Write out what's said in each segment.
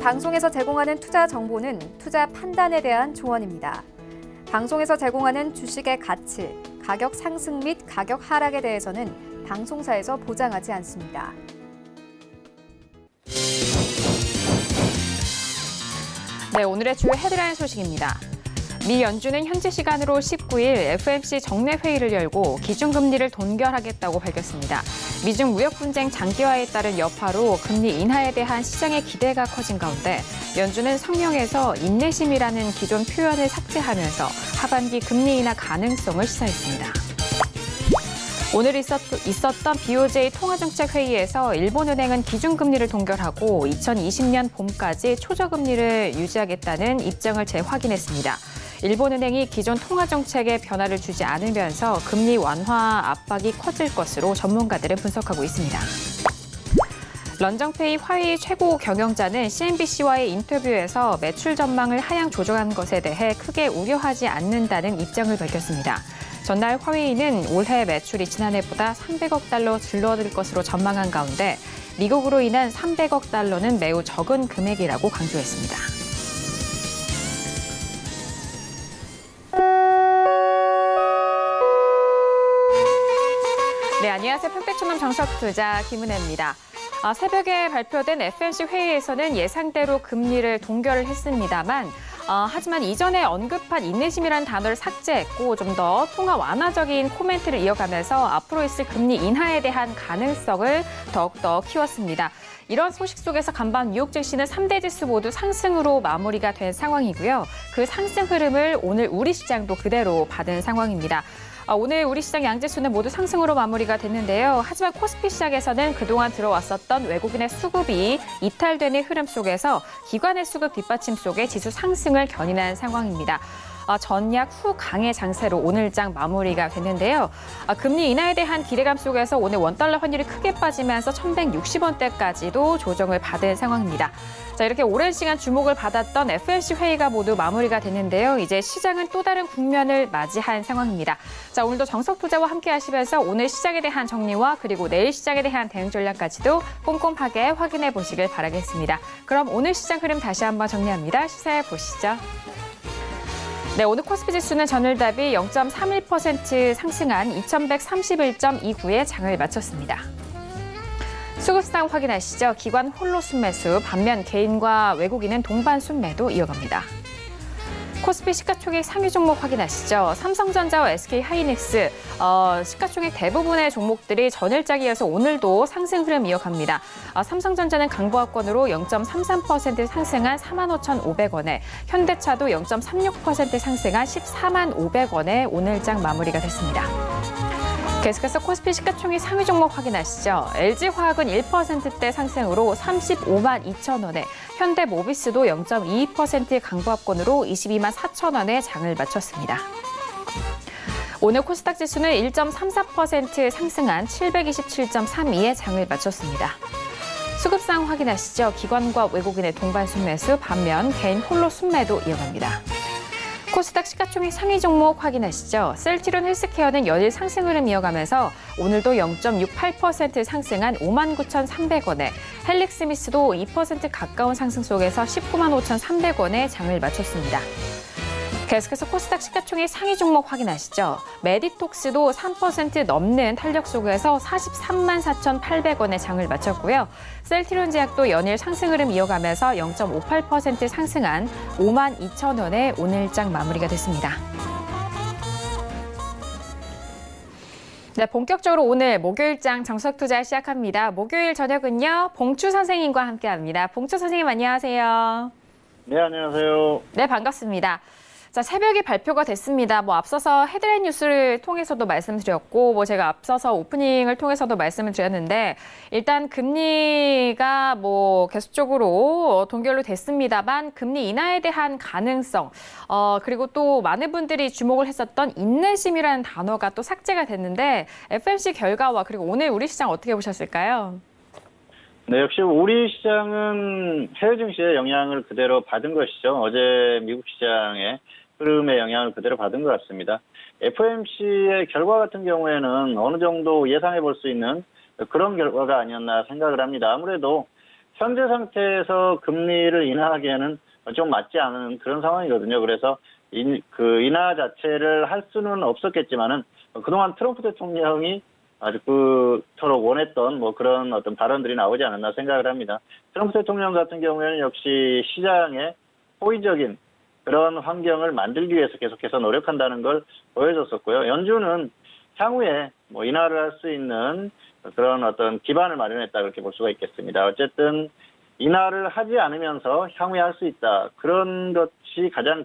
방송에서 제공하는 투자 정보는 투자 판단에 대한 조언입니다. 방송에서 제공하는 주식의 가치, 가격 상승 및 가격 하락에 대해서는 방송사에서 보장하지 않습니다. 네, 오늘의 주요 헤드라인 소식입니다. 미 연준은 현지 시간으로 19일 FOMC 정례 회의를 열고 기준금리를 동결하겠다고 밝혔습니다. 미중 무역 분쟁 장기화에 따른 여파로 금리 인하에 대한 시장의 기대가 커진 가운데 연준은 성명에서 인내심이라는 기존 표현을 삭제하면서 하반기 금리 인하 가능성을 시사했습니다. 오늘 있었던 BOJ 통화정책회의에서 일본은행은 기준금리를 동결하고 2020년 봄까지 초저금리를 유지하겠다는 입장을 재확인했습니다. 일본은행이 기존 통화정책에 변화를 주지 않으면서 금리 완화 압박이 커질 것으로 전문가들은 분석하고 있습니다. 런정페이 화웨이 최고 경영자는 CNBC와의 인터뷰에서 매출 전망을 하향 조정한 것에 대해 크게 우려하지 않는다는 입장을 밝혔습니다. 전날 화웨이는 올해 매출이 지난해보다 300억 달러 줄어들 것으로 전망한 가운데 미국으로 인한 300억 달러는 매우 적은 금액이라고 강조했습니다. 네, 안녕하세요. 평택초놈 정석투자 김은혜입니다. 새벽에 발표된 FOMC 회의에서는 예상대로 금리를 동결을 했습니다만 하지만 이전에 언급한 인내심이라는 단어를 삭제했고 좀 더 통화 완화적인 코멘트를 이어가면서 앞으로 있을 금리 인하에 대한 가능성을 더욱더 키웠습니다. 이런 소식 속에서 간밤 뉴욕 증시는 3대 지수 모두 상승으로 마무리가 된 상황이고요. 그 상승 흐름을 오늘 우리 시장도 그대로 받은 상황입니다. 오늘 우리 시장 양지수는 모두 상승으로 마무리가 됐는데요. 하지만 코스피 시장에서는 그동안 들어왔었던 외국인의 수급이 이탈되는 흐름 속에서 기관의 수급 뒷받침 속에 지수 상승을 견인한 상황입니다. 전약 후 강의 장세로 오늘장 마무리가 됐는데요. 금리 인하에 대한 기대감 속에서 오늘 원달러 환율이 크게 빠지면서 1,160원대까지도 조정을 받은 상황입니다. 자, 이렇게 오랜 시간 주목을 받았던 FOMC 회의가 모두 마무리가 됐는데요. 이제 시장은 또 다른 국면을 맞이한 상황입니다. 자, 오늘도 정석투자와 함께 하시면서 오늘 시장에 대한 정리와 그리고 내일 시장에 대한 대응 전략까지도 꼼꼼하게 확인해 보시길 바라겠습니다. 그럼 오늘 시장 흐름 다시 한번 정리합니다. 시사해 보시죠. 네, 오늘 코스피 지수는 전일 대비 0.31% 상승한 2131.29에 장을 마쳤습니다. 수급상 확인하시죠. 기관 홀로 순매수, 반면 개인과 외국인은 동반 순매도 이어갑니다. 코스피 시가총액 상위 종목 확인하시죠. 삼성전자와 SK하이닉스, 시가총액 대부분의 종목들이 전일장에 이어서 오늘도 상승 흐름 이어갑니다. 삼성전자는 강보합권으로 0.33% 상승한 45,500원에, 현대차도 0.36% 상승한 145,500원에 오늘장 마무리가 됐습니다. 계속해서 코스피 시가총액 상위 종목 확인하시죠. LG화학은 1%대 상승으로 352,000원에, 현대모비스도 0.22% 강보합권으로 224,000원에 장을 마쳤습니다. 오늘 코스닥 지수는 1.34% 상승한 727.32에 장을 마쳤습니다. 수급상 확인하시죠. 기관과 외국인의 동반 순매수, 반면 개인 홀로 순매도 이어갑니다. 코스닥 시가총액 상위 종목 확인하시죠. 셀트리온 헬스케어는 연일 상승 흐름 이어가면서 오늘도 0.68% 상승한 59,300원에, 헬릭스미스도 2% 가까운 상승 속에서 195,300원에 장을 마쳤습니다. 계속해서 코스닥 시가총액 상위 종목 확인하시죠. 메디톡스도 3% 넘는 탄력 속에서 434,800원에 장을 마쳤고요. 셀트리온 제약도 연일 상승 흐름 이어가면서 0.58% 상승한 52,000원에 오늘장 마무리가 됐습니다. 네, 본격적으로 오늘 목요일장 정석투자 시작합니다. 목요일 저녁은요, 봉추 선생님과 함께합니다. 봉추 선생님 안녕하세요. 네, 안녕하세요. 네, 반갑습니다. 자, 새벽에 발표가 됐습니다. 앞서서 헤드라인 뉴스를 통해서도 말씀드렸고, 제가 앞서서 오프닝을 통해서도 말씀을 드렸는데, 일단 금리가 계속적으로 동결로 됐습니다만, 금리 인하에 대한 가능성, 그리고 또 많은 분들이 주목을 했었던 인내심이라는 단어가 또 삭제가 됐는데, FOMC 결과와 그리고 오늘 우리 시장 어떻게 보셨을까요? 네, 역시 우리 시장은 해외 증시의 영향을 그대로 받은 것이죠. 어제 미국 시장의 흐름의 영향을 그대로 받은 것 같습니다. FOMC의 결과 같은 경우에는 어느 정도 예상해 볼 수 있는 그런 결과가 아니었나 생각을 합니다. 아무래도 현재 상태에서 금리를 인하하기에는 좀 맞지 않은 그런 상황이거든요. 그래서 그 인하 자체를 할 수는 없었겠지만은 그동안 트럼프 대통령이 아주 그토록 원했던 뭐 그런 어떤 발언들이 나오지 않았나 생각을 합니다. 트럼프 대통령 같은 경우에는 역시 시장에 호의적인 그런 환경을 만들기 위해서 계속해서 노력한다는 걸 보여줬었고요. 연준은 향후에 뭐 인하를 할 수 있는 그런 어떤 기반을 마련했다 그렇게 볼 수가 있겠습니다. 어쨌든 인하를 하지 않으면서 향후에 할 수 있다. 그런 것이 가장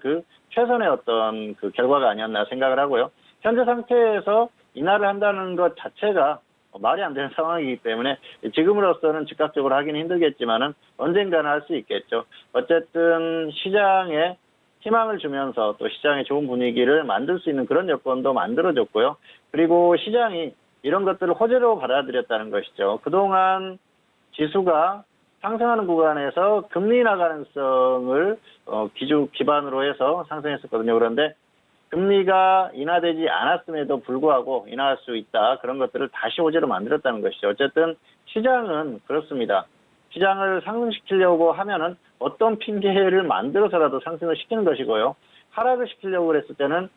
최선의 어떤 결과가 아니었나 생각을 하고요. 현재 상태에서 인하를 한다는 것 자체가 말이 안 되는 상황이기 때문에 지금으로서는 즉각적으로 하기는 힘들겠지만은 언젠가는 할 수 있겠죠. 어쨌든 시장에 희망을 주면서 또 시장의 좋은 분위기를 만들 수 있는 그런 여건도 만들어줬고요. 그리고 시장이 이런 것들을 호재로 받아들였다는 것이죠. 그동안 지수가 상승하는 구간에서 금리 인하 가능성을 기반으로 해서 상승했었거든요. 그런데 금리가 인하되지 않았음에도 불구하고 인하할 수 있다. 그런 것들을 다시 호재로 만들었다는 것이죠. 어쨌든 시장은 그렇습니다. 시장을 상승시키려고 하면은 어떤 핑계를 만들어서라도 상승을 시키는 것이고요. 하락을 시키려고 그랬을 때는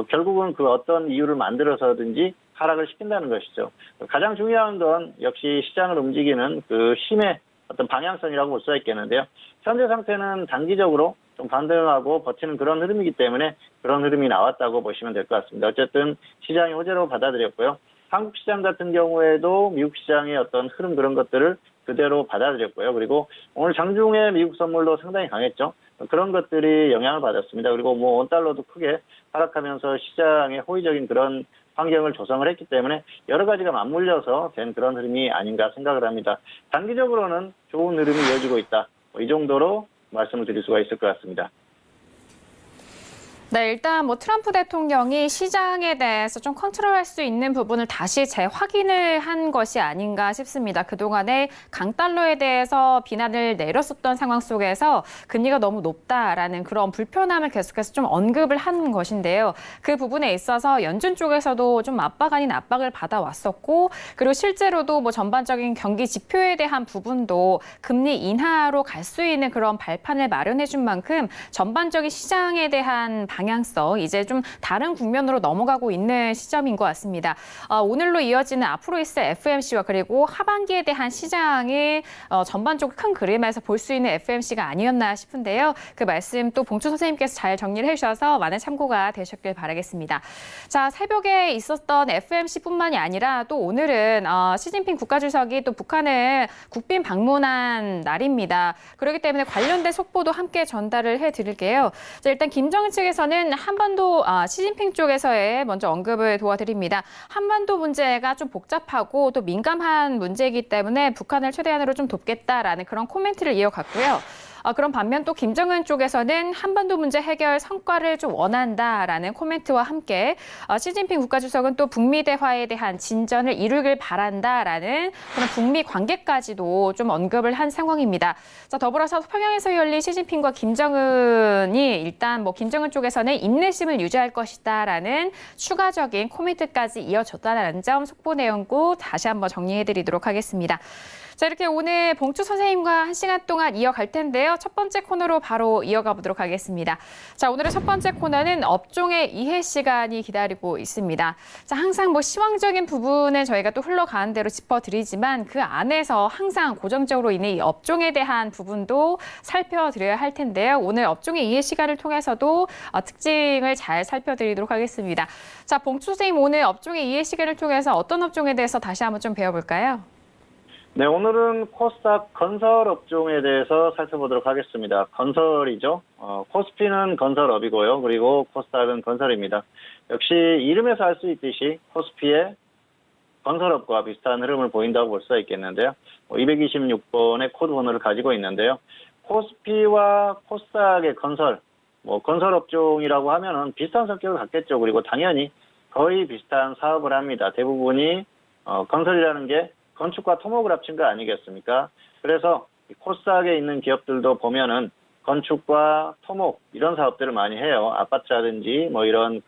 결국은 그 어떤 이유를 만들어서든지 하락을 시킨다는 것이죠. 가장 중요한 건 역시 시장을 움직이는 그 힘의 어떤 방향성이라고 볼 수가 있겠는데요. 현재 상태는 단기적으로 좀 반등하고 버티는 그런 흐름이기 때문에 그런 흐름이 나왔다고 보시면 될 것 같습니다. 어쨌든 시장이 호재로 받아들였고요. 한국 시장 같은 경우에도 미국 시장의 어떤 흐름 그런 것들을 그대로 받아들였고요. 그리고 오늘 장중에 미국 선물도 상당히 강했죠. 그런 것들이 영향을 받았습니다. 그리고 뭐 원달러도 크게 하락하면서 시장에 호의적인 그런 환경을 조성을 했기 때문에 여러 가지가 맞물려서 된 그런 흐름이 아닌가 생각을 합니다. 단기적으로는 좋은 흐름이 이어지고 있다. 이 정도로 말씀을 드릴 수가 있을 것 같습니다. 네, 일단 뭐 트럼프 대통령이 시장에 대해서 좀 컨트롤할 수 있는 부분을 다시 재확인을 한 것이 아닌가 싶습니다. 그동안에 강달러에 대해서 비난을 내렸었던 상황 속에서 금리가 너무 높다라는 그런 불편함을 계속해서 좀 언급을 한 것인데요. 그 부분에 있어서 연준 쪽에서도 좀 압박 아닌 압박을 받아왔었고, 그리고 실제로도 뭐 전반적인 경기 지표에 대한 부분도 금리 인하로 갈 수 있는 그런 발판을 마련해 준 만큼 전반적인 시장에 대한 방향성, 이제 좀 다른 국면으로 넘어가고 있는 시점인 것 같습니다. 오늘로 이어지는 앞으로 있을 FOMC와 그리고 하반기에 대한 시장의 전반적으로 큰 그림에서 볼 수 있는 FOMC가 아니었나 싶은데요. 그 말씀 또 봉주 선생님께서 잘 정리를 해주셔서 많은 참고가 되셨길 바라겠습니다. 자, 새벽에 있었던 FOMC뿐만이 아니라 또 오늘은 시진핑 국가주석이 또 북한을 국빈 방문한 날입니다. 그렇기 때문에 관련된 속보도 함께 전달을 해드릴게요. 자, 일단 김정은 측에서는 한반도 시진핑 쪽에서의 먼저 언급을 도와드립니다. 한반도 문제가 좀 복잡하고 또 민감한 문제이기 때문에 북한을 최대한으로 좀 돕겠다라는 그런 코멘트를 이어갔고요. 그런 반면 또 김정은 쪽에서는 한반도 문제 해결 성과를 좀 원한다라는 코멘트와 함께 시진핑 국가주석은 또 북미 대화에 대한 진전을 이루길 바란다라는 그런 북미 관계까지도 좀 언급을 한 상황입니다. 자, 더불어서 평양에서 열린 시진핑과 김정은이 일단 뭐 김정은 쪽에서는 인내심을 유지할 것이다라는 추가적인 코멘트까지 이어졌다는 점 속보 내용고 다시 한번 정리해드리도록 하겠습니다. 자, 이렇게 오늘 봉주 선생님과 1시간 동안 이어갈 텐데요. 첫 번째 코너로 바로 이어가 보도록 하겠습니다. 자, 오늘의 첫 번째 코너는 업종의 이해 시간이 기다리고 있습니다. 자, 항상 뭐 시황적인 부분은 저희가 또 흘러가는 대로 짚어드리지만 그 안에서 항상 고정적으로 있는 이 업종에 대한 부분도 살펴드려야 할 텐데요. 오늘 업종의 이해 시간을 통해서도 특징을 잘 살펴드리도록 하겠습니다. 자, 봉주 선생님 오늘 업종의 이해 시간을 통해서 어떤 업종에 대해서 다시 한번 좀 배워볼까요? 네, 오늘은 코스닥 건설 업종에 대해서 살펴보도록 하겠습니다. 건설이죠. 코스피는 건설업이고요. 그리고 코스닥은 건설입니다. 역시 이름에서 알 수 있듯이 코스피의 건설업과 비슷한 흐름을 보인다고 볼 수가 있겠는데요. 226번의 코드 번호를 가지고 있는데요. 코스피와 코스닥의 건설, 건설 업종이라고 하면은 비슷한 성격을 갖겠죠. 그리고 당연히 거의 비슷한 사업을 합니다. 대부분이 건설이라는 게 건축과 토목을 합친 거 아니겠습니까? 그래서 코스닥에 있는 기업들도 보면은 건축과 토목 이런 사업들을 많이 해요. 아파트라든지 이런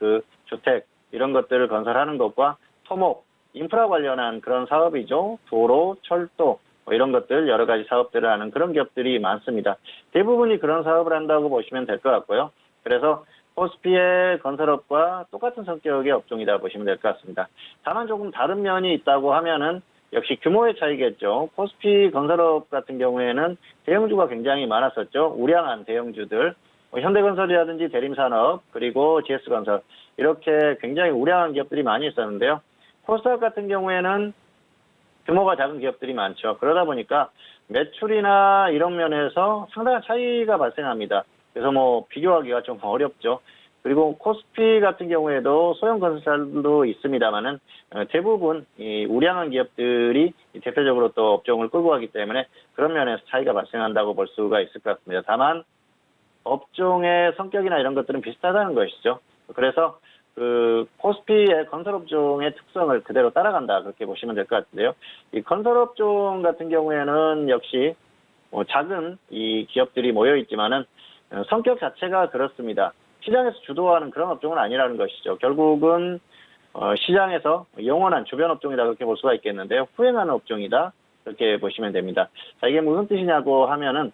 주택 이런 것들을 건설하는 것과 토목, 인프라 관련한 그런 사업이죠. 도로, 철도 이런 이런 것들 여러 가지 사업들을 하는 그런 기업들이 많습니다. 대부분이 그런 사업을 한다고 보시면 될 것 같고요. 그래서 코스피의 건설업과 똑같은 성격의 업종이다 보시면 될 것 같습니다. 다만 조금 다른 면이 있다고 하면은 역시 규모의 차이겠죠. 코스피 건설업 같은 경우에는 대형주가 굉장히 많았었죠. 우량한 대형주들, 현대건설이라든지 대림산업, 그리고 GS건설 이렇게 굉장히 우량한 기업들이 많이 있었는데요. 코스닥 같은 경우에는 규모가 작은 기업들이 많죠. 그러다 보니까 매출이나 이런 면에서 상당한 차이가 발생합니다. 그래서 뭐 비교하기가 좀 어렵죠. 그리고 코스피 같은 경우에도 소형 건설사도 있습니다만은 대부분 이 우량한 기업들이 대표적으로 또 업종을 끌고 가기 때문에 그런 면에서 차이가 발생한다고 볼 수가 있을 것 같습니다. 다만 업종의 성격이나 이런 것들은 비슷하다는 것이죠. 그래서 그 코스피의 건설업종의 특성을 그대로 따라간다 그렇게 보시면 될 것 같은데요. 이 건설업종 같은 경우에는 역시 작은 이 기업들이 모여 있지만은 성격 자체가 그렇습니다. 시장에서 주도하는 그런 업종은 아니라는 것이죠. 결국은 시장에서 영원한 주변 업종이다 그렇게 볼 수가 있겠는데요. 후행하는 업종이다 그렇게 보시면 됩니다. 자, 이게 무슨 뜻이냐고 하면은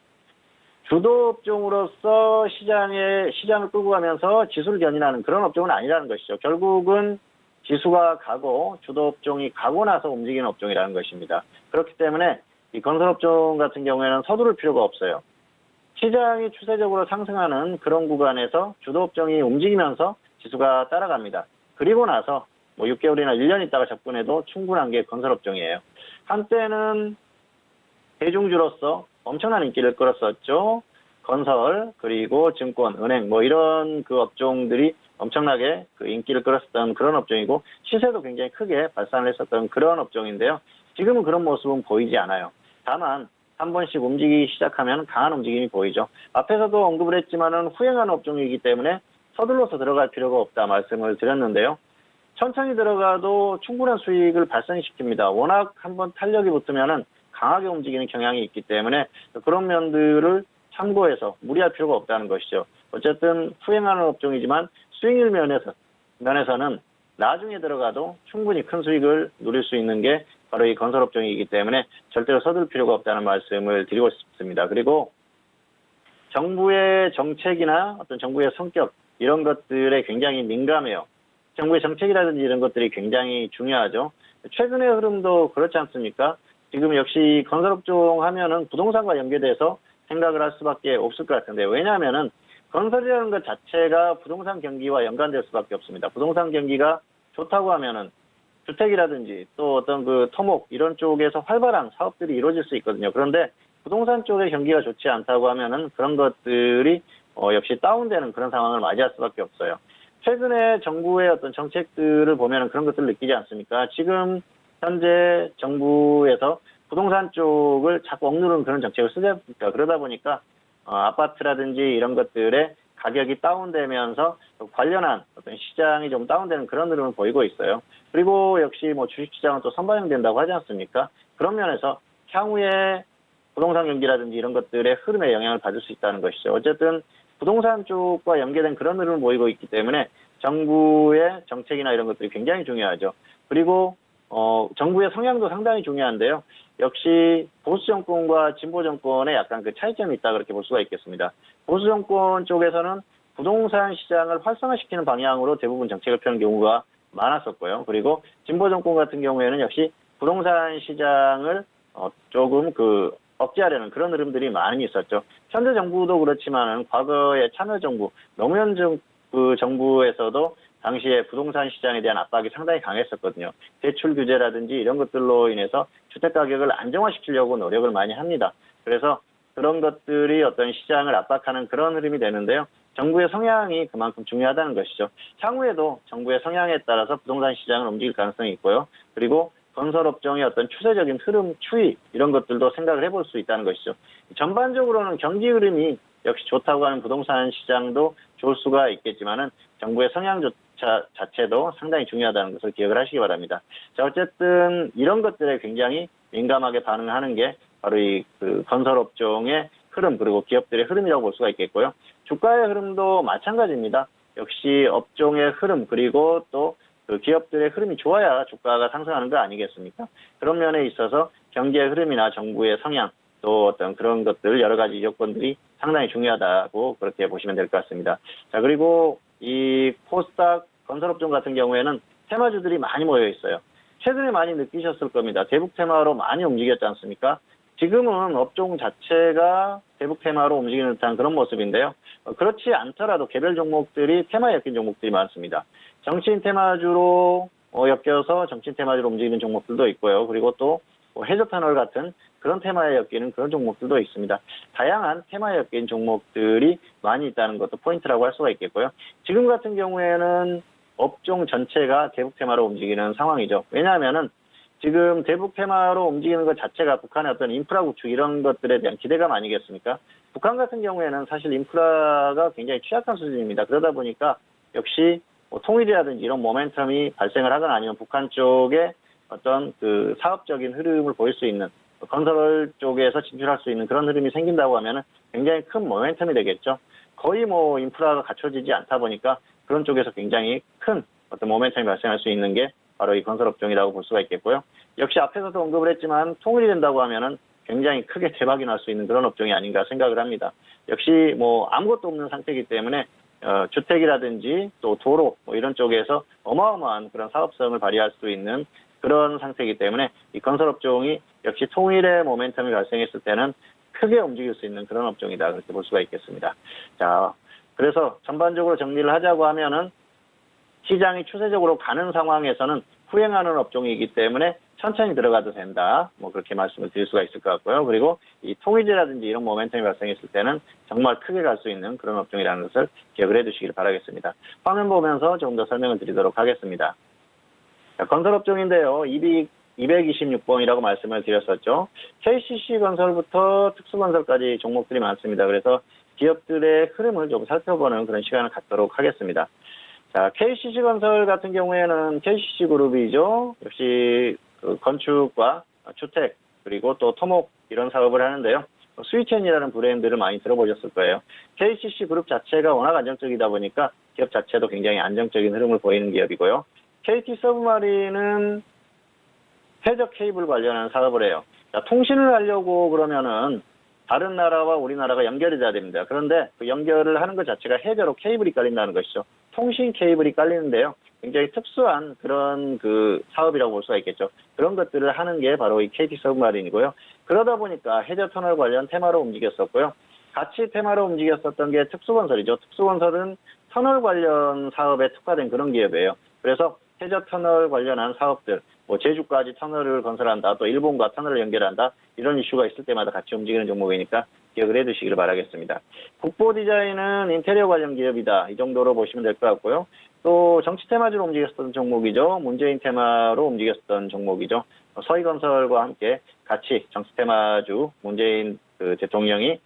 주도 업종으로서 시장을 끌고 가면서 지수를 견인하는 그런 업종은 아니라는 것이죠. 결국은 지수가 가고 주도 업종이 가고 나서 움직이는 업종이라는 것입니다. 그렇기 때문에 이 건설업종 같은 경우에는 서두를 필요가 없어요. 시장이 추세적으로 상승하는 그런 구간에서 주도 업종이 움직이면서 지수가 따라갑니다. 그리고 나서 뭐 6개월이나 1년 있다가 접근해도 충분한 게 건설업종이에요. 한때는 대중주로서 엄청난 인기를 끌었었죠. 건설, 그리고 증권, 은행, 뭐 이런 그 업종들이 엄청나게 그 인기를 끌었었던 그런 업종이고 시세도 굉장히 크게 발산을 했었던 그런 업종인데요. 지금은 그런 모습은 보이지 않아요. 다만 한 번씩 움직이기 시작하면 강한 움직임이 보이죠. 앞에서도 언급을 했지만은 후행하는 업종이기 때문에 서둘러서 들어갈 필요가 없다 말씀을 드렸는데요. 천천히 들어가도 충분한 수익을 발생시킵니다. 워낙 한번 탄력이 붙으면은 강하게 움직이는 경향이 있기 때문에 그런 면들을 참고해서 무리할 필요가 없다는 것이죠. 어쨌든 후행하는 업종이지만 수익률 면에서는 나중에 들어가도 충분히 큰 수익을 누릴 수 있는 게 바로 이 건설업종이기 때문에 절대로 서둘 필요가 없다는 말씀을 드리고 싶습니다. 그리고 정부의 정책이나 어떤 정부의 성격 이런 것들에 굉장히 민감해요. 정부의 정책이라든지 이런 것들이 굉장히 중요하죠. 최근의 흐름도 그렇지 않습니까? 지금 역시 건설업종 하면은 부동산과 연계돼서 생각을 할 수밖에 없을 것 같은데 왜냐하면은 건설이라는 것 자체가 부동산 경기와 연관될 수밖에 없습니다. 부동산 경기가 좋다고 하면은 주택이라든지 또 어떤 그 토목 이런 쪽에서 활발한 사업들이 이루어질 수 있거든요. 그런데 부동산 쪽의 경기가 좋지 않다고 하면은 그런 것들이 역시 다운되는 그런 상황을 맞이할 수밖에 없어요. 최근에 정부의 어떤 정책들을 보면은 그런 것들을 느끼지 않습니까? 지금 현재 정부에서 부동산 쪽을 자꾸 억누르는 그런 정책을 쓰지 않습니까? 그러다 보니까 아파트라든지 이런 것들의 가격이 다운되면서 관련한 어떤 시장이 좀 다운되는 그런 흐름을 보이고 있어요. 그리고 역시 뭐 주식시장은 또 선반영된다고 하지 않습니까? 그런 면에서 향후에 부동산 경기라든지 이런 것들의 흐름에 영향을 받을 수 있다는 것이죠. 어쨌든 부동산 쪽과 연계된 그런 흐름을 보이고 있기 때문에 정부의 정책이나 이런 것들이 굉장히 중요하죠. 그리고 정부의 성향도 상당히 중요한데요. 역시 보수 정권과 진보 정권의 약간 그 차이점이 있다 그렇게 볼 수가 있겠습니다. 보수 정권 쪽에서는 부동산 시장을 활성화시키는 방향으로 대부분 정책을 펴는 경우가 많았었고요. 그리고 진보 정권 같은 경우에는 역시 부동산 시장을 조금 그 억제하려는 그런 흐름들이 많이 있었죠. 현재 정부도 그렇지만은 과거의 참여정부, 노무현 정부에서도 당시에 부동산 시장에 대한 압박이 상당히 강했었거든요. 대출 규제라든지 이런 것들로 인해서 주택 가격을 안정화시키려고 노력을 많이 합니다. 그래서 그런 것들이 어떤 시장을 압박하는 그런 흐름이 되는데요. 정부의 성향이 그만큼 중요하다는 것이죠. 향후에도 정부의 성향에 따라서 부동산 시장을 움직일 가능성이 있고요. 그리고 건설업종의 어떤 추세적인 흐름, 추이 이런 것들도 생각을 해볼 수 있다는 것이죠. 전반적으로는 경기 흐름이 역시 좋다고 하는 부동산 시장도 좋을 수가 있겠지만은 정부의 성향 자체도 상당히 중요하다는 것을 기억을 하시기 바랍니다. 자, 어쨌든 이런 것들에 굉장히 민감하게 반응하는 게 바로 이 그 건설업종의 흐름 그리고 기업들의 흐름이라고 볼 수가 있겠고요. 주가의 흐름도 마찬가지입니다. 역시 업종의 흐름 그리고 또 그 기업들의 흐름이 좋아야 주가가 상승하는 거 아니겠습니까? 그런 면에 있어서 경제 흐름이나 정부의 성향, 또 어떤 그런 것들 여러 가지 요건들이 상당히 중요하다고 그렇게 보시면 될 것 같습니다. 자, 그리고 이 코스닥 건설업종 같은 경우에는 테마주들이 많이 모여 있어요. 최근에 많이 느끼셨을 겁니다. 대북 테마로 많이 움직였지 않습니까? 지금은 업종 자체가 대북 테마로 움직이는 듯한 그런 모습인데요. 그렇지 않더라도 개별 종목들이 테마에 엮인 종목들이 많습니다. 정치인 테마주로 엮여서 정치인 테마주로 움직이는 종목들도 있고요. 그리고 또 해저터널 같은 그런 테마에 엮이는 그런 종목들도 있습니다. 다양한 테마에 엮인 종목들이 많이 있다는 것도 포인트라고 할 수가 있겠고요. 지금 같은 경우에는 업종 전체가 대북 테마로 움직이는 상황이죠. 왜냐하면은 지금 대북 테마로 움직이는 것 자체가 북한의 어떤 인프라 구축 이런 것들에 대한 기대감 아니겠습니까? 북한 같은 경우에는 사실 인프라가 굉장히 취약한 수준입니다. 그러다 보니까 역시 통일이라든지 이런 모멘텀이 발생을 하거나 아니면 북한 쪽에 어떤 그 사업적인 흐름을 보일 수 있는 건설 쪽에서 진출할 수 있는 그런 흐름이 생긴다고 하면은 굉장히 큰 모멘텀이 되겠죠. 거의 뭐 인프라가 갖춰지지 않다 보니까 그런 쪽에서 굉장히 큰 어떤 모멘텀이 발생할 수 있는 게 바로 이 건설업종이라고 볼 수가 있겠고요. 역시 앞에서도 언급을 했지만 통일이 된다고 하면은 굉장히 크게 대박이 날 수 있는 그런 업종이 아닌가 생각을 합니다. 역시 뭐 아무것도 없는 상태이기 때문에 주택이라든지 또 도로 뭐 이런 쪽에서 어마어마한 그런 사업성을 발휘할 수 있는 그런 상태이기 때문에 이 건설업종이 역시 통일의 모멘텀이 발생했을 때는 크게 움직일 수 있는 그런 업종이다 그렇게 볼 수가 있겠습니다. 자, 그래서 전반적으로 정리를 하자고 하면은 시장이 추세적으로 가는 상황에서는 후행하는 업종이기 때문에 천천히 들어가도 된다. 뭐 그렇게 말씀을 드릴 수가 있을 것 같고요. 그리고 이 통일제라든지 이런 모멘텀이 발생했을 때는 정말 크게 갈 수 있는 그런 업종이라는 것을 기억을 해두시길 바라겠습니다. 화면 보면서 조금 더 설명을 드리도록 하겠습니다. 자, 건설업종인데요. 226번이라고 말씀을 드렸었죠. KCC 건설부터 특수건설까지 종목들이 많습니다. 그래서 기업들의 흐름을 좀 살펴보는 그런 시간을 갖도록 하겠습니다. 자, KCC 건설 같은 경우에는 KCC 그룹이죠. 역시 그 건축과 주택 그리고 또 토목 이런 사업을 하는데요. 스위첸이라는 브랜드를 많이 들어보셨을 거예요. KCC 그룹 자체가 워낙 안정적이다 보니까 기업 자체도 굉장히 안정적인 흐름을 보이는 기업이고요. KT 서브마린은 해저 케이블 관련한 사업을 해요. 자, 통신을 하려고 그러면은 다른 나라와 우리나라가 연결이 돼야 됩니다. 그런데 그 연결을 하는 것 자체가 해저로 케이블이 깔린다는 것이죠. 통신 케이블이 깔리는데요. 굉장히 특수한 그런 그 사업이라고 볼 수가 있겠죠. 그런 것들을 하는 게 바로 이 KT 서브마린이고요. 그러다 보니까 해저 터널 관련 테마로 움직였었고요. 같이 테마로 움직였었던 게 특수건설이죠. 특수건설은 터널 관련 사업에 특화된 그런 기업이에요. 그래서 해저 터널 관련한 사업들, 뭐 제주까지 터널을 건설한다, 또 일본과 터널을 연결한다, 이런 이슈가 있을 때마다 같이 움직이는 종목이니까 기억을 해두시길 바라겠습니다. 국보 디자인은 인테리어 관련 기업이다, 이 정도로 보시면 될 것 같고요. 또 정치 테마주로 움직였던 종목이죠. 문재인 테마로 움직였던 종목이죠. 서희건설과 함께 같이 정치 테마주 문재인 그 대통령이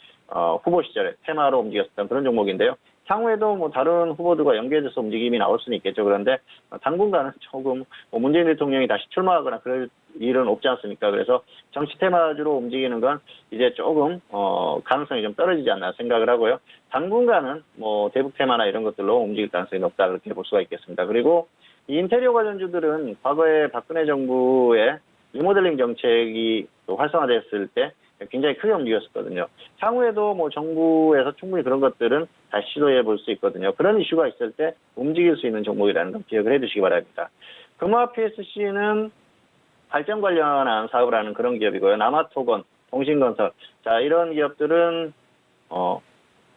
후보 시절에 테마로 움직였던 그런 종목인데요. 향후에도 뭐 다른 후보들과 연계돼서 움직임이 나올 수는 있겠죠. 그런데 당분간은 조금 문재인 대통령이 다시 출마하거나 그럴 일은 없지 않습니까? 그래서 정치 테마주로 움직이는 건 이제 조금 가능성이 좀 떨어지지 않나 생각을 하고요. 당분간은 뭐 대북 테마나 이런 것들로 움직일 가능성이 높다 그렇게 볼 수가 있겠습니다. 그리고 이 인테리어 관련주들은 과거에 박근혜 정부의 리모델링 정책이 활성화됐을 때 굉장히 크게 움직였었거든요. 향후에도 뭐 정부에서 충분히 그런 것들은 다시 시도해 볼 수 있거든요. 그런 이슈가 있을 때 움직일 수 있는 종목이라는 걸 기억을 해 두시기 바랍니다. 금화 PSC는 발전 관련한 사업을 하는 그런 기업이고요. 남아토건, 동신건설. 자, 이런 기업들은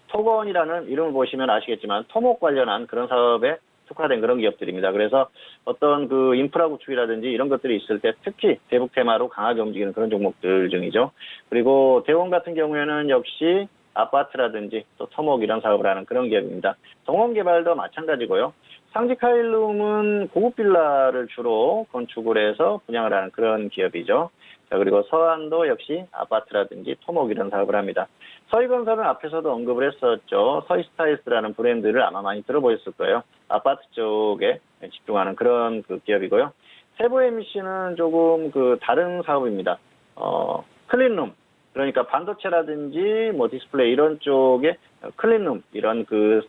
토건이라는 이름을 보시면 아시겠지만 토목 관련한 그런 사업에 특화된 그런 기업들입니다. 그래서 어떤 그 인프라 구축이라든지 이런 것들이 있을 때 특히 대북 테마로 강하게 움직이는 그런 종목들 중이죠. 그리고 대원 같은 경우에는 역시 아파트라든지 또 토목 이런 사업을 하는 그런 기업입니다. 동원개발도 마찬가지고요. 상지카일룸은 고급 빌라를 주로 건축을 해서 분양을 하는 그런 기업이죠. 자, 그리고 서한도 역시 아파트라든지 토목 이런 사업을 합니다. 서희건설은 앞에서도 언급을 했었죠. 서희스타일스라는 브랜드를 아마 많이 들어보셨을 거예요. 아파트 쪽에 집중하는 그런 그 기업이고요. 세부MC는 조금 그 다른 사업입니다. 클린룸, 그러니까 반도체라든지 뭐 디스플레이 이런 쪽에 클린룸 이런 그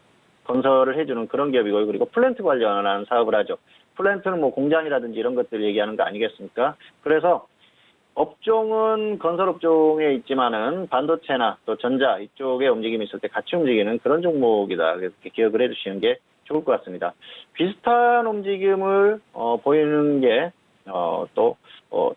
건설을 해주는 그런 기업이고요. 그리고 플랜트 관련한 사업을 하죠. 플랜트는 뭐 공장이라든지 이런 것들 얘기하는 거 아니겠습니까? 그래서 업종은 건설업종에 있지만은 반도체나 또 전자 이쪽에 움직임이 있을 때 같이 움직이는 그런 종목이다. 이렇게 기억을 해주시는 게 좋을 것 같습니다. 비슷한 움직임을 보이는 게 또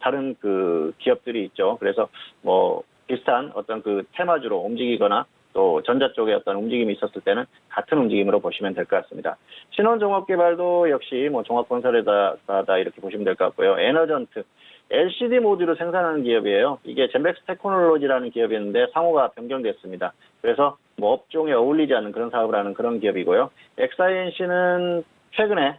다른 그 기업들이 있죠. 그래서 뭐 비슷한 어떤 그 테마주로 움직이거나 또 전자 쪽에 어떤 움직임이 있었을 때는 같은 움직임으로 보시면 될 것 같습니다. 신원종합개발도 역시 뭐 종합건설에다가 이렇게 보시면 될 것 같고요. 에너전트, LCD 모듈을 생산하는 기업이에요. 이게 젠백스 테크놀로지라는 기업이었는데 상호가 변경됐습니다. 그래서 뭐 업종에 어울리지 않는 그런 사업을 하는 그런 기업이고요. XINC는 최근에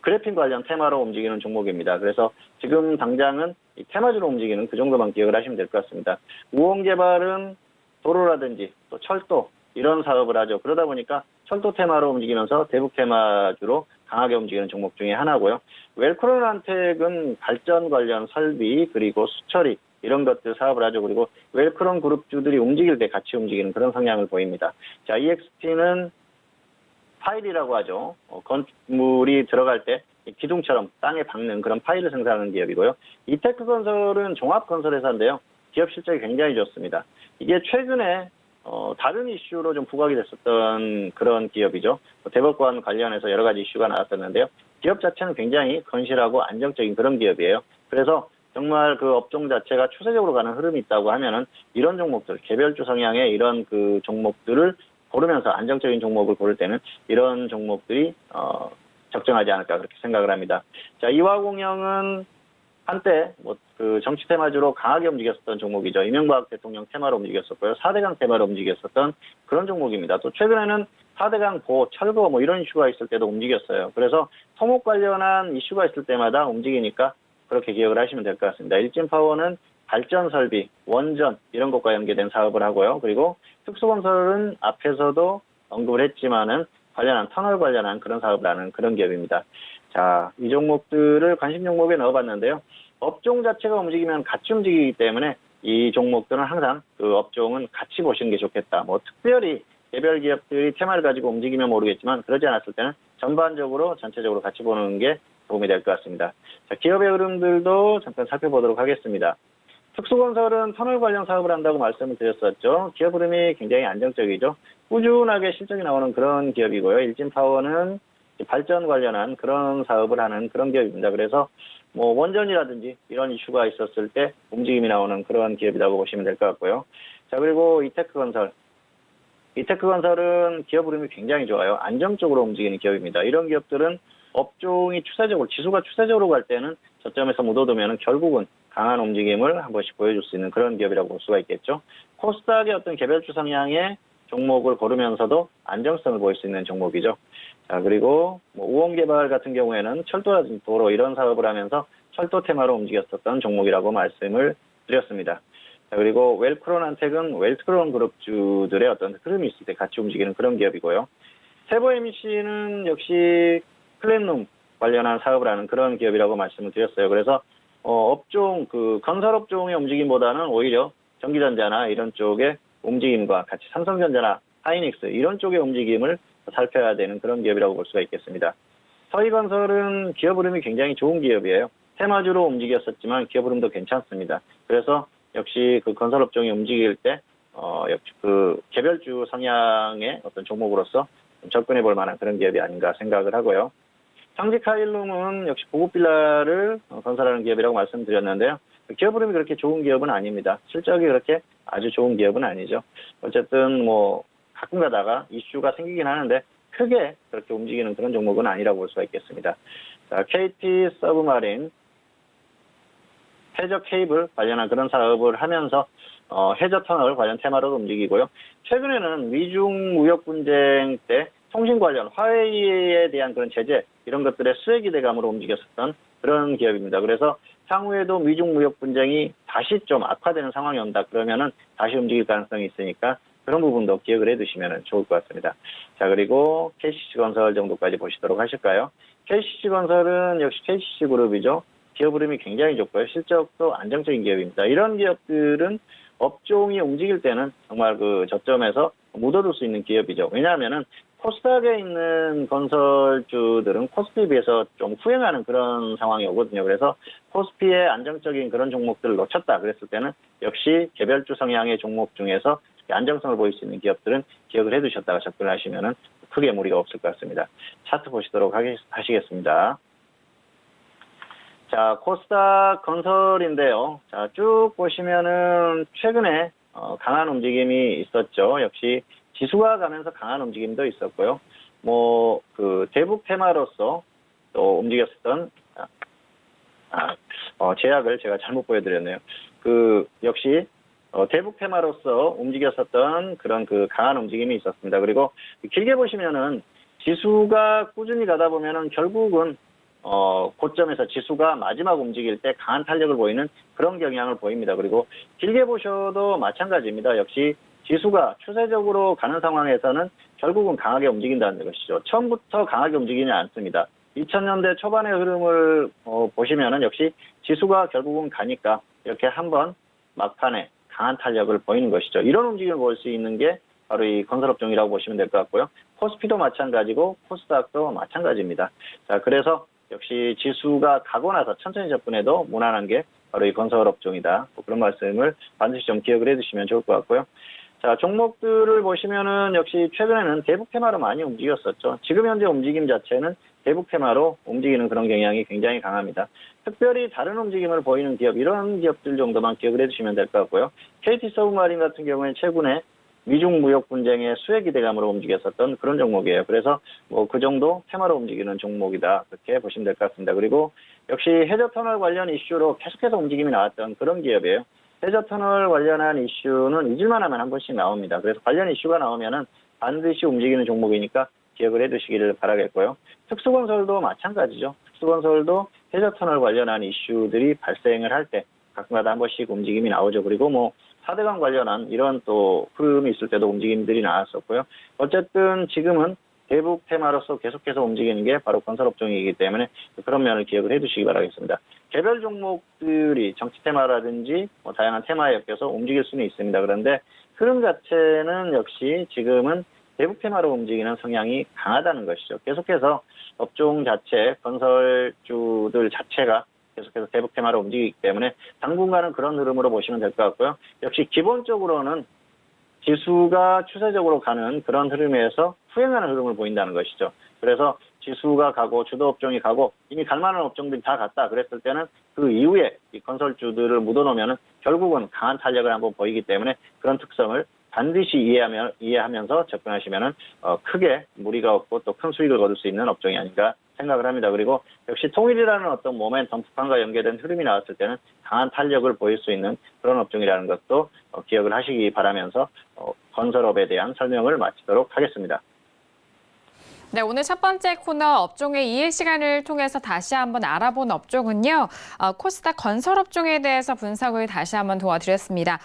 그래핀 관련 테마로 움직이는 종목입니다. 그래서 지금 당장은 이 테마주로 움직이는 그 정도만 기억을 하시면 될 것 같습니다. 우원개발은 도로라든지 또 철도 이런 사업을 하죠. 그러다 보니까 철도 테마로 움직이면서 대북 테마주로 강하게 움직이는 종목 중에 하나고요. 웰크론한텍은 발전 관련 설비 그리고 수처리 이런 것들 사업을 하죠. 그리고 웰크론 그룹주들이 움직일 때 같이 움직이는 그런 성향을 보입니다. 자, EXT는 파일이라고 하죠. 건물이 들어갈 때 기둥처럼 땅에 박는 그런 파일을 생산하는 기업이고요. 이테크건설은 종합건설회사인데요. 기업 실적이 굉장히 좋습니다. 이게 최근에 다른 이슈로 좀 부각이 됐었던 그런 기업이죠. 대법관 관련해서 여러 가지 이슈가 나왔었는데요. 기업 자체는 굉장히 건실하고 안정적인 그런 기업이에요. 그래서 정말 그 업종 자체가 추세적으로 가는 흐름이 있다고 하면은 이런 종목들, 개별주 성향의 이런 그 종목들을 고르면서 안정적인 종목을 고를 때는 이런 종목들이 적정하지 않을까 그렇게 생각을 합니다. 자, 이화공영은 한때 뭐 그 정치 테마주로 강하게 움직였었던 종목이죠. 이명박 대통령 테마로 움직였었고요. 4대강 테마로 움직였었던 그런 종목입니다. 또 최근에는 4대강 보호, 철거 뭐 이런 이슈가 있을 때도 움직였어요. 그래서 토목 관련한 이슈가 있을 때마다 움직이니까 그렇게 기억을 하시면 될 것 같습니다. 일진파워는 발전 설비, 원전 이런 것과 연계된 사업을 하고요. 그리고 특수건설은 앞에서도 언급을 했지만은 관련한 터널 관련한 그런 사업을 하는 그런 기업입니다. 자, 이 종목들을 관심 종목에 넣어봤는데요. 업종 자체가 움직이면 같이 움직이기 때문에 이 종목들은 항상 그 업종은 같이 보시는 게 좋겠다. 뭐 특별히 개별 기업들이 테마를 가지고 움직이면 모르겠지만 그러지 않았을 때는 전반적으로 전체적으로 같이 보는 게 도움이 될 것 같습니다. 자, 기업의 흐름들도 잠깐 살펴보도록 하겠습니다. 특수건설은 터널 관련 사업을 한다고 말씀을 드렸었죠. 기업 흐름이 굉장히 안정적이죠. 꾸준하게 실적이 나오는 그런 기업이고요. 일진파워는 발전 관련한 그런 사업을 하는 그런 기업입니다. 그래서 뭐 원전이라든지 이런 이슈가 있었을 때 움직임이 나오는 그런 기업이라고 보시면 될 것 같고요. 자, 그리고 이테크건설. 이테크건설은 기업 흐름이 굉장히 좋아요. 안정적으로 움직이는 기업입니다. 이런 기업들은 업종이 추세적으로, 지수가 추세적으로 갈 때는 저점에서 묻어두면 결국은 강한 움직임을 한 번씩 보여줄 수 있는 그런 기업이라고 볼 수가 있겠죠. 코스닥의 어떤 개별주 성향의 종목을 고르면서도 안정성을 보일 수 있는 종목이죠. 자, 그리고 뭐 우원개발 같은 경우에는 철도라든지 도로 이런 사업을 하면서 철도 테마로 움직였었던 종목이라고 말씀을 드렸습니다. 자, 그리고 웰크론한텍은 웰크론 그룹주들의 어떤 흐름이 있을 때 같이 움직이는 그런 기업이고요. 세보MC는 역시 클린룸 관련한 사업을 하는 그런 기업이라고 말씀을 드렸어요. 그래서 업종, 그 건설업종의 움직임보다는 오히려 전기전자나 이런 쪽의 움직임과 같이 삼성전자나 하이닉스 이런 쪽의 움직임을 살펴야 되는 그런 기업이라고 볼 수가 있겠습니다. 서희건설은 기업 흐름이 굉장히 좋은 기업이에요. 테마주로 움직였었지만 기업 흐름도 괜찮습니다. 그래서 역시 그 건설업종이 움직일 때 역시 그 개별주 성향의 어떤 종목으로서 접근해 볼 만한 그런 기업이 아닌가 생각을 하고요. 상직하일룸은 역시 고급빌라를 건설하는 기업이라고 말씀드렸는데요. 기업 흐름이 그렇게 좋은 기업은 아닙니다. 실적이 그렇게 아주 좋은 기업은 아니죠. 어쨌든 뭐 가끔 가다가 이슈가 생기긴 하는데 크게 그렇게 움직이는 그런 종목은 아니라고 볼 수가 있겠습니다. 자, KT 서브마린 해저 케이블 관련한 그런 사업을 하면서 해저 터널 관련 테마로도 움직이고요. 최근에는 미중 무역 분쟁 때 통신 관련 화웨이에 대한 그런 제재 이런 것들의 수혜 기대감으로 움직였었던 그런 기업입니다. 그래서 향후에도 미중 무역 분쟁이 다시 좀 악화되는 상황이 온다 그러면은 다시 움직일 가능성이 있으니까 그런 부분도 기억을 해두시면 좋을 것 같습니다. 자, 그리고 KCC건설 정도까지 보시도록 하실까요? KCC건설은 역시 KCC그룹이죠. 기업 흐름이 굉장히 좋고요. 실적도 안정적인 기업입니다. 이런 기업들은 업종이 움직일 때는 정말 그 저점에서 묻어둘 수 있는 기업이죠. 왜냐하면은 코스닥에 있는 건설주들은 코스피에 비해서 좀 후행하는 그런 상황이 오거든요. 그래서 코스피의 안정적인 그런 종목들을 놓쳤다 그랬을 때는 역시 개별주 성향의 종목 중에서 안정성을 보일 수 있는 기업들은 기억을 해두셨다가 접근을 하시면은 크게 무리가 없을 것 같습니다. 차트 보시도록 하시겠습니다. 자, 코스닥 건설인데요. 자, 쭉 보시면은 최근에 강한 움직임이 있었죠. 역시 지수가 가면서 강한 움직임도 있었고요. 대북 테마로서 또 움직였었던, 제약을 제가 잘못 보여드렸네요. 역시, 대북 테마로서 움직였었던 그런 강한 움직임이 있었습니다. 그리고 길게 보시면은 지수가 꾸준히 가다 보면은 결국은 고점에서 지수가 마지막 움직일 때 강한 탄력을 보이는 그런 경향을 보입니다. 그리고 길게 보셔도 마찬가지입니다. 역시 지수가 추세적으로 가는 상황에서는 결국은 강하게 움직인다는 것이죠. 처음부터 강하게 움직이지 않습니다. 2000년대 초반의 흐름을 보시면은 역시 지수가 결국은 가니까 이렇게 한번 막판에 강한 탄력을 보이는 것이죠. 이런 움직임을 볼 수 있는 게 바로 이 건설업종이라고 보시면 될 것 같고요. 코스피도 마찬가지고 코스닥도 마찬가지입니다. 자, 그래서 역시 지수가 가고 나서 천천히 접근해도 무난한 게 바로 이 건설업종이다. 그런 말씀을 반드시 좀 기억을 해두시면 좋을 것 같고요. 자, 종목들을 보시면은 역시 최근에는 대북 테마로 많이 움직였었죠. 지금 현재 움직임 자체는 대북 테마로 움직이는 그런 경향이 굉장히 강합니다. 특별히 다른 움직임을 보이는 기업, 이런 기업들 정도만 기억을 해주시면 될 것 같고요. KT 서브마린 같은 경우에는 최근에 미중 무역 분쟁의 수혜 기대감으로 움직였었던 그런 종목이에요. 그래서 그 정도 테마로 움직이는 종목이다. 그렇게 보시면 될 것 같습니다. 그리고 역시 해저터널 관련 이슈로 계속해서 움직임이 나왔던 그런 기업이에요. 해저터널 관련한 이슈는 잊을만 하면 한 번씩 나옵니다. 그래서 관련 이슈가 나오면은 반드시 움직이는 종목이니까 기억을 해두시기를 바라겠고요. 특수건설도 마찬가지죠. 특수건설도 해저터널 관련한 이슈들이 발생을 할 때 가끔가다 한 번씩 움직임이 나오죠. 그리고 4대강 관련한 이런 또 흐름이 있을 때도 움직임들이 나왔었고요. 어쨌든 지금은 대북 테마로서 계속해서 움직이는 게 바로 건설업종이기 때문에 그런 면을 기억을 해두시기 바라겠습니다. 개별 종목들이 정치 테마라든지 다양한 테마에 엮여서 움직일 수는 있습니다. 그런데 흐름 자체는 역시 지금은 대북 테마로 움직이는 성향이 강하다는 것이죠. 계속해서 업종 자체, 건설주들 자체가 계속해서 대북 테마로 움직이기 때문에 당분간은 그런 흐름으로 보시면 될 것 같고요. 역시 기본적으로는 지수가 추세적으로 가는 그런 흐름에서 후행하는 흐름을 보인다는 것이죠. 그래서 지수가 가고 주도 업종이 가고 이미 갈 만한 업종들이 다 갔다 그랬을 때는 그 이후에 이 건설주들을 묻어놓으면 결국은 강한 탄력을 한번 보이기 때문에 그런 특성을 반드시 이해하면서 접근하시면은 크게 무리가 없고 또 큰 수익을 거둘 수 있는 업종이 아닌가 생각을 합니다. 그리고 역시 통일이라는 어떤 모멘텀 북한과 연계된 흐름이 나왔을 때는 강한 탄력을 보일 수 있는 그런 업종이라는 것도 기억을 하시기 바라면서 건설업에 대한 설명을 마치도록 하겠습니다. 네, 오늘 첫 번째 코너 업종의 이해 시간을 통해서 다시 한번 알아본 업종은요. 코스닥 건설업종에 대해서 분석을 다시 한번 도와드렸습니다.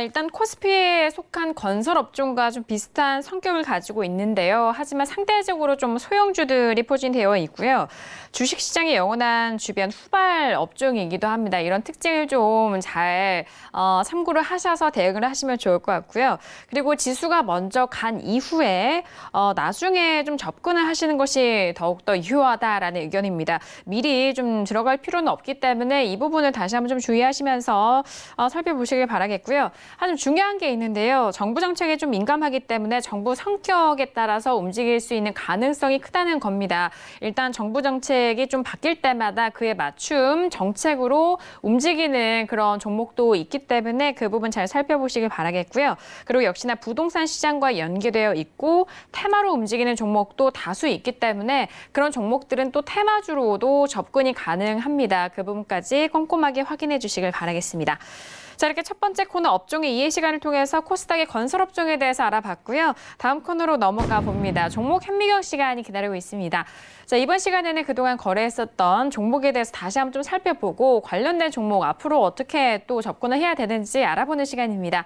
일단 코스피에 속한 건설업종과 좀 비슷한 성격을 가지고 있는데요. 하지만 상대적으로 좀 소형주들이 포진되어 있고요. 주식시장의 영원한 주변 후발 업종이기도 합니다. 이런 특징을 좀 잘 참고를 하셔서 대응을 하시면 좋을 것 같고요. 그리고 지수가 먼저 간 이후에 나중에 좀 접근을 하시는 것이 더욱더 유효하다라는 의견입니다. 미리 좀 들어갈 필요는 없기 때문에 이 부분을 다시 한번 좀 주의하시면서 살펴보시길 바라겠고요. 아주 중요한 게 있는데요. 정부 정책에 좀 민감하기 때문에 정부 성격에 따라서 움직일 수 있는 가능성이 크다는 겁니다. 일단 정부 정책이 좀 바뀔 때마다 그에 맞춤 정책으로 움직이는 그런 종목도 있기 때문에 그 부분 잘 살펴보시길 바라겠고요. 그리고 역시나 부동산 시장과 연계되어 있고 테마로 움직이는 종목도 다수 있기 때문에 그런 종목들은 또 테마주로도 접근이 가능합니다. 그 부분까지 꼼꼼하게 확인해 주시길 바라겠습니다. 자, 이렇게 첫 번째 코너 업종의 이해 시간을 통해서 코스닥의 건설업종에 대해서 알아봤고요. 다음 코너로 넘어가 봅니다. 종목 현미경 시간이 기다리고 있습니다. 자, 이번 시간에는 그동안 거래했었던 종목에 대해서 다시 한번 좀 살펴보고 관련된 종목 앞으로 어떻게 또 접근을 해야 되는지 알아보는 시간입니다.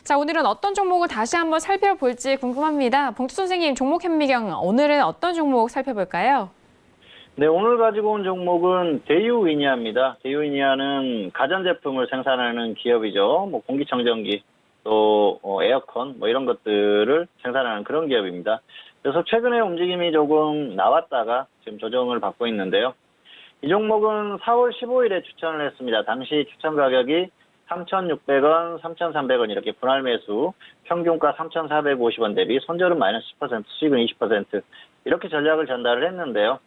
자, 오늘은 어떤 종목을 다시 한번 살펴볼지 궁금합니다. 봉투 선생님, 종목 현미경 오늘은 어떤 종목 살펴볼까요? 네, 오늘 가지고 온 종목은 대유이니아입니다. 대유이니아는 가전제품을 생산하는 기업이죠. 공기청정기, 또 에어컨, 이런 것들을 생산하는 그런 기업입니다. 그래서 최근에 움직임이 조금 나왔다가 지금 조정을 받고 있는데요. 이 종목은 4월 15일에 추천을 했습니다. 당시 추천 가격이 3,600원, 3,300원 이렇게 분할 매수, 평균가 3,450원 대비 손절은 마이너스 10%, 수익은 20% 이렇게 전략을 전달을 했는데요.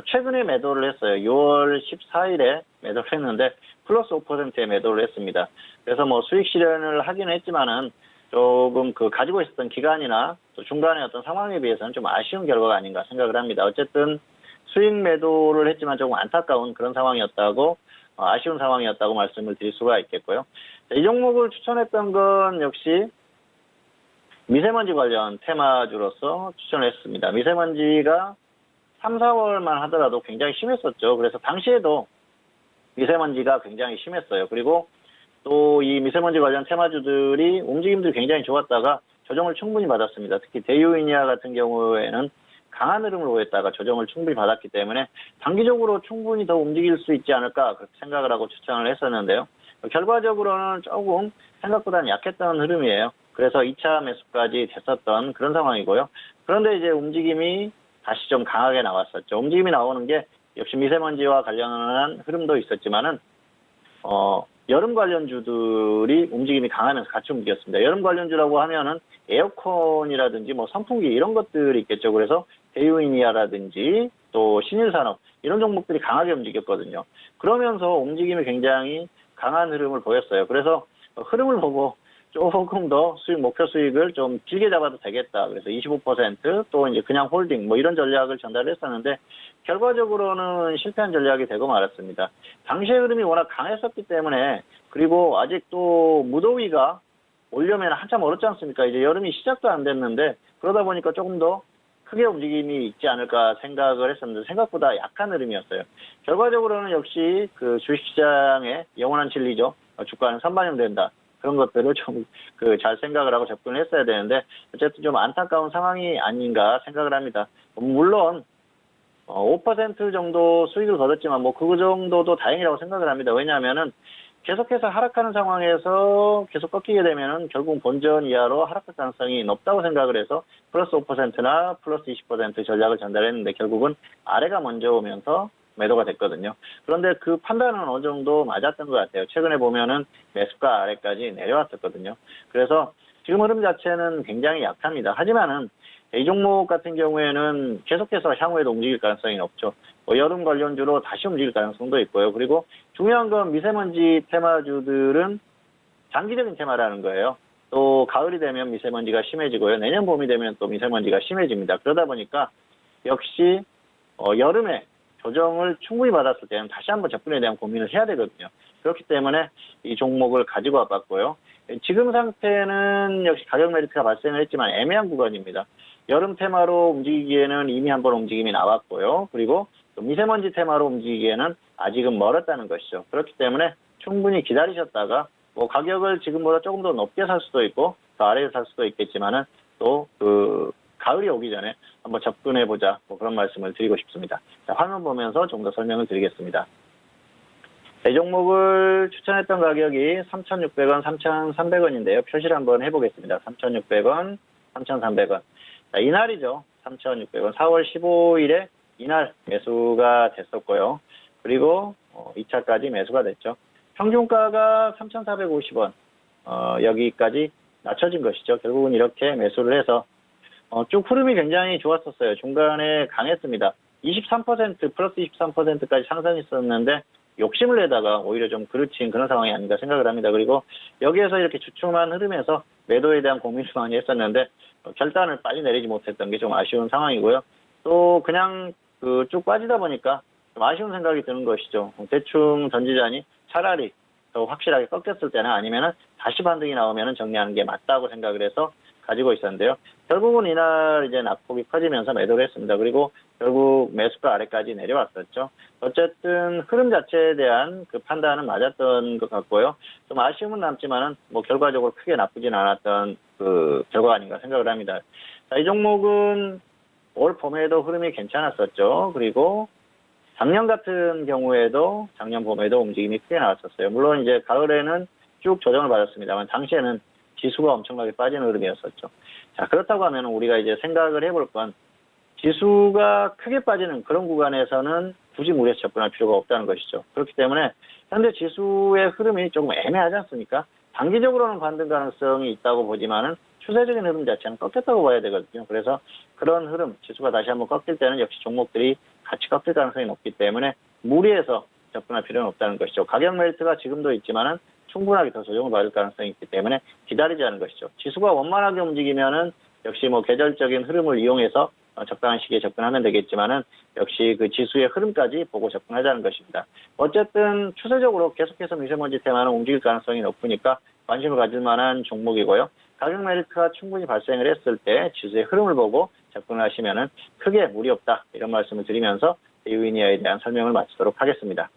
최근에 매도를 했어요. 6월 14일에 매도를 했는데 플러스 5%의 매도를 했습니다. 그래서 뭐 수익 실현을 하기는 했지만은 조금 그 가지고 있었던 기간이나 또 중간의 어떤 상황에 비해서는 좀 아쉬운 결과가 아닌가 생각을 합니다. 어쨌든 수익 매도를 했지만 조금 안타까운 그런 상황이었다고 아쉬운 상황이었다고 말씀을 드릴 수가 있겠고요. 이 종목을 추천했던 건 역시 미세먼지 관련 테마주로서 추천을 했습니다. 미세먼지가 3, 4월만 하더라도 굉장히 심했었죠. 그래서 당시에도 미세먼지가 굉장히 심했어요. 그리고 또 이 미세먼지 관련 테마주들이 움직임들이 굉장히 좋았다가 조정을 충분히 받았습니다. 특히 대유이니아 같은 경우에는 강한 흐름을 보였다가 조정을 충분히 받았기 때문에 단기적으로 충분히 더 움직일 수 있지 않을까 그렇게 생각을 하고 추천을 했었는데요. 결과적으로는 조금 생각보다는 약했던 흐름이에요. 그래서 2차 매수까지 됐었던 그런 상황이고요. 그런데 이제 움직임이 다시 좀 강하게 나왔었죠. 움직임이 나오는 게 역시 미세먼지와 관련한 흐름도 있었지만은 여름 관련주들이 움직임이 강하면서 같이 움직였습니다. 여름 관련주라고 하면은 에어컨이라든지 뭐 선풍기 이런 것들이 있겠죠. 그래서 대유이니아라든지 또 신일산업 이런 종목들이 강하게 움직였거든요. 그러면서 움직임이 굉장히 강한 흐름을 보였어요. 그래서 흐름을 보고 조금 더 목표 수익을 좀 길게 잡아도 되겠다. 그래서 25% 이제 그냥 홀딩 뭐 이런 전략을 전달했었는데 결과적으로는 실패한 전략이 되고 말았습니다. 당시의 흐름이 워낙 강했었기 때문에 그리고 아직 또 무더위가 오려면 한참 멀었지 않습니까? 이제 여름이 시작도 안 됐는데 그러다 보니까 조금 더 크게 움직임이 있지 않을까 생각을 했었는데 생각보다 약한 흐름이었어요. 결과적으로는 역시 그 주식시장의 영원한 진리죠. 주가는 선반영된다. 그런 것들을 좀 잘 생각을 하고 접근을 했어야 되는데 어쨌든 좀 안타까운 상황이 아닌가 생각을 합니다. 물론 5% 정도 수익을 거뒀지만 뭐 그 정도도 다행이라고 생각을 합니다. 왜냐하면은 계속해서 하락하는 상황에서 계속 꺾이게 되면은 결국 본전 이하로 하락할 가능성이 높다고 생각을 해서 플러스 5%나 플러스 20% 전략을 전달했는데 결국은 아래가 먼저 오면서 매도가 됐거든요. 그런데 그 판단은 어느 정도 맞았던 것 같아요. 최근에 보면은 매수가 아래까지 내려왔었거든요. 그래서 지금 흐름 자체는 굉장히 약합니다. 하지만은 이 종목 같은 경우에는 계속해서 향후에도 움직일 가능성이 높죠. 여름 관련주로 다시 움직일 가능성도 있고요. 그리고 중요한 건 미세먼지 테마주들은 장기적인 테마라는 거예요. 또 가을이 되면 미세먼지가 심해지고요. 내년 봄이 되면 또 미세먼지가 심해집니다. 그러다 보니까 역시 여름에 조정을 충분히 받았을 때는 다시 한번 접근에 대한 고민을 해야 되거든요. 그렇기 때문에 이 종목을 가지고 와봤고요. 지금 상태는 역시 가격 메리트가 발생을 했지만 애매한 구간입니다. 여름 테마로 움직이기에는 이미 한번 움직임이 나왔고요. 그리고 또 미세먼지 테마로 움직이기에는 아직은 멀었다는 것이죠. 그렇기 때문에 충분히 기다리셨다가 뭐 가격을 지금보다 조금 더 높게 살 수도 있고 더 아래에 살 수도 있겠지만은 또 가을이 오기 전에 한번 접근해보자 뭐 그런 말씀을 드리고 싶습니다. 자, 화면 보면서 좀 더 설명을 드리겠습니다. 이 종목을 추천했던 가격이 3,600원, 3,300원인데요. 표시를 한번 해보겠습니다. 3,600원, 3,300원. 자, 이날이죠. 3,600원. 4월 15일에 이날 매수가 됐었고요. 그리고 2차까지 매수가 됐죠. 평균가가 3,450원. 여기까지 낮춰진 것이죠. 결국은 이렇게 매수를 해서 쭉 흐름이 굉장히 좋았었어요. 중간에 강했습니다. 23% 플러스 23%까지 상승했었는데 욕심을 내다가 오히려 좀 그르친 그런 상황이 아닌가 생각을 합니다. 그리고 여기에서 이렇게 주춤한 흐름에서 매도에 대한 고민을 많이 했었는데 결단을 빨리 내리지 못했던 게 좀 아쉬운 상황이고요. 또 그냥 쭉 빠지다 보니까 좀 아쉬운 생각이 드는 것이죠. 대충 던지자니 차라리 더 확실하게 꺾였을 때나 아니면은 다시 반등이 나오면은 정리하는 게 맞다고 생각을 해서 가지고 있었는데요. 결국은 이날 이제 낙폭이 커지면서 매도를 했습니다. 그리고 결국 매수가 아래까지 내려왔었죠. 어쨌든 흐름 자체에 대한 그 판단은 맞았던 것 같고요. 좀 아쉬움은 남지만은 뭐 결과적으로 크게 나쁘진 않았던 그 결과가 아닌가 생각을 합니다. 자, 이 종목은 올 봄에도 흐름이 괜찮았었죠. 그리고 작년 같은 경우에도 작년 봄에도 움직임이 크게 나왔었어요. 물론 이제 가을에는 쭉 조정을 받았습니다만 당시에는 지수가 엄청나게 빠지는 흐름이었었죠. 자, 그렇다고 하면 우리가 이제 생각을 해볼 건 지수가 크게 빠지는 그런 구간에서는 굳이 무리해서 접근할 필요가 없다는 것이죠. 그렇기 때문에 현재 지수의 흐름이 조금 애매하지 않습니까? 단기적으로는 반등 가능성이 있다고 보지만은 추세적인 흐름 자체는 꺾였다고 봐야 되거든요. 그래서 그런 흐름, 지수가 다시 한번 꺾일 때는 역시 종목들이 같이 꺾일 가능성이 높기 때문에 무리해서 접근할 필요는 없다는 것이죠. 가격 멜트가 지금도 있지만은 충분하게 더 조정을 받을 가능성이 있기 때문에 기다리자는 것이죠. 지수가 원만하게 움직이면은 역시 뭐 계절적인 흐름을 이용해서 적당한 시기에 접근하면 되겠지만은 역시 그 지수의 흐름까지 보고 접근하자는 것입니다. 어쨌든 추세적으로 계속해서 미세먼지 테마는 움직일 가능성이 높으니까 관심을 가질 만한 종목이고요. 가격 메리트가 충분히 발생을 했을 때 지수의 흐름을 보고 접근을 하시면은 크게 무리 없다 이런 말씀을 드리면서 대유이니아에 대한 설명을 마치도록 하겠습니다.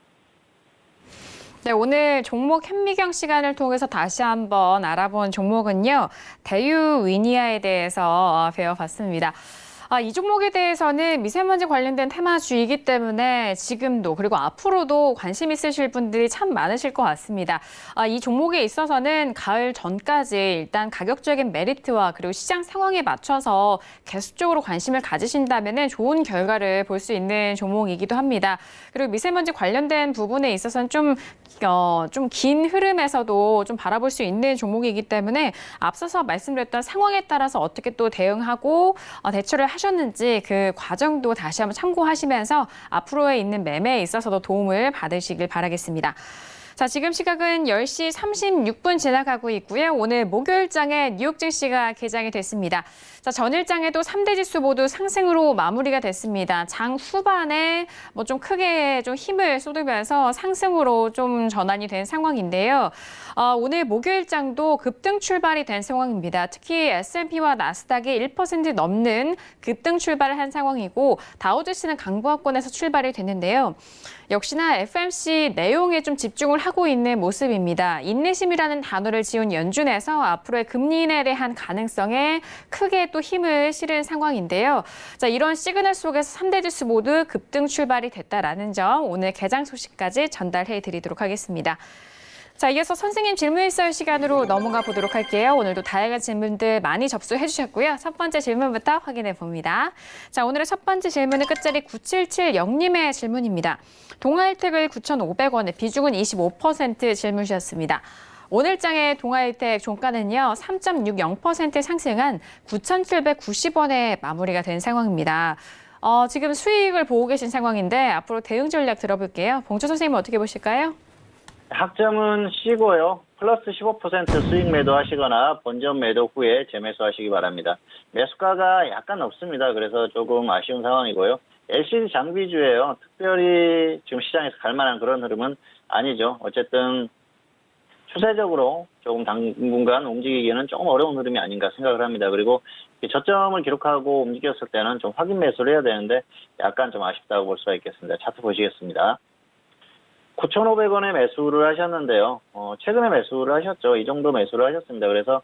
네, 오늘 종목 현미경 시간을 통해서 다시 한번 알아본 종목은요, 대유위니아에 대해서 배워봤습니다. 이 종목에 대해서는 미세먼지 관련된 테마주이기 때문에 지금도 그리고 앞으로도 관심 있으실 분들이 참 많으실 것 같습니다. 이 종목에 있어서는 가을 전까지 일단 가격적인 메리트와 그리고 시장 상황에 맞춰서 계속적으로 관심을 가지신다면 좋은 결과를 볼 수 있는 종목이기도 합니다. 그리고 미세먼지 관련된 부분에 있어서는 좀 긴 흐름에서도 좀 바라볼 수 있는 종목이기 때문에 앞서서 말씀드렸던 상황에 따라서 어떻게 또 대응하고 대처를 하셨는지 그 과정도 다시 한번 참고하시면서 앞으로에 있는 매매에 있어서도 도움을 받으시길 바라겠습니다. 자, 지금 시각은 10시 36분 지나가고 있고요. 오늘 목요일장에 뉴욕 증시가 개장이 됐습니다. 자, 전일장에도 3대 지수 모두 상승으로 마무리가 됐습니다. 장 후반에 좀 크게 좀 힘을 쏟으면서 상승으로 좀 전환이 된 상황인데요. 오늘 목요일장도 급등 출발이 된 상황입니다. 특히 S&P와 나스닥이 1% 넘는 급등 출발을 한 상황이고 다우지수는 강보합권에서 출발이 됐는데요. 역시나 FMC 내용에 좀 집중을 하고 있는 모습입니다. 인내심이라는 단어를 지은 연준에서 앞으로의 금리 인하에 대한 가능성에 크게 또 힘을 실은 상황인데요. 자, 이런 시그널 속에서 3대 지수 모두 급등 출발이 됐다라는 점 오늘 개장 소식까지 전달해 드리도록 하겠습니다. 자, 이어서 선생님 질문 있어요 시간으로 넘어가 보도록 할게요. 오늘도 다양한 질문들 많이 접수해 주셨고요. 첫 번째 질문부터 확인해 봅니다. 자, 오늘의 첫 번째 질문은 끝자리 9770님의 질문입니다. 동아일텍을 9,500원에 비중은 25% 질문 주셨습니다. 오늘장의 동아일텍 종가는요, 3.60% 상승한 9,790원에 마무리가 된 상황입니다. 지금 수익을 보고 계신 상황인데 앞으로 대응 전략 들어볼게요. 봉주 선생님 어떻게 보실까요? 학점은 쉬고요. 플러스 15% 수익 매도하시거나 본전 매도 후에 재매수하시기 바랍니다. 매수가가 약간 높습니다. 그래서 조금 아쉬운 상황이고요. LCD 장비주예요. 특별히 지금 시장에서 갈 만한 그런 흐름은 아니죠. 어쨌든 추세적으로 조금 당분간 움직이기는 조금 어려운 흐름이 아닌가 생각을 합니다. 그리고 저점을 기록하고 움직였을 때는 좀 확인 매수를 해야 되는데 약간 좀 아쉽다고 볼 수가 있겠습니다. 차트 보시겠습니다. 9,500원에 매수를 하셨는데요. 최근에 매수를 하셨죠. 이 정도 매수를 하셨습니다. 그래서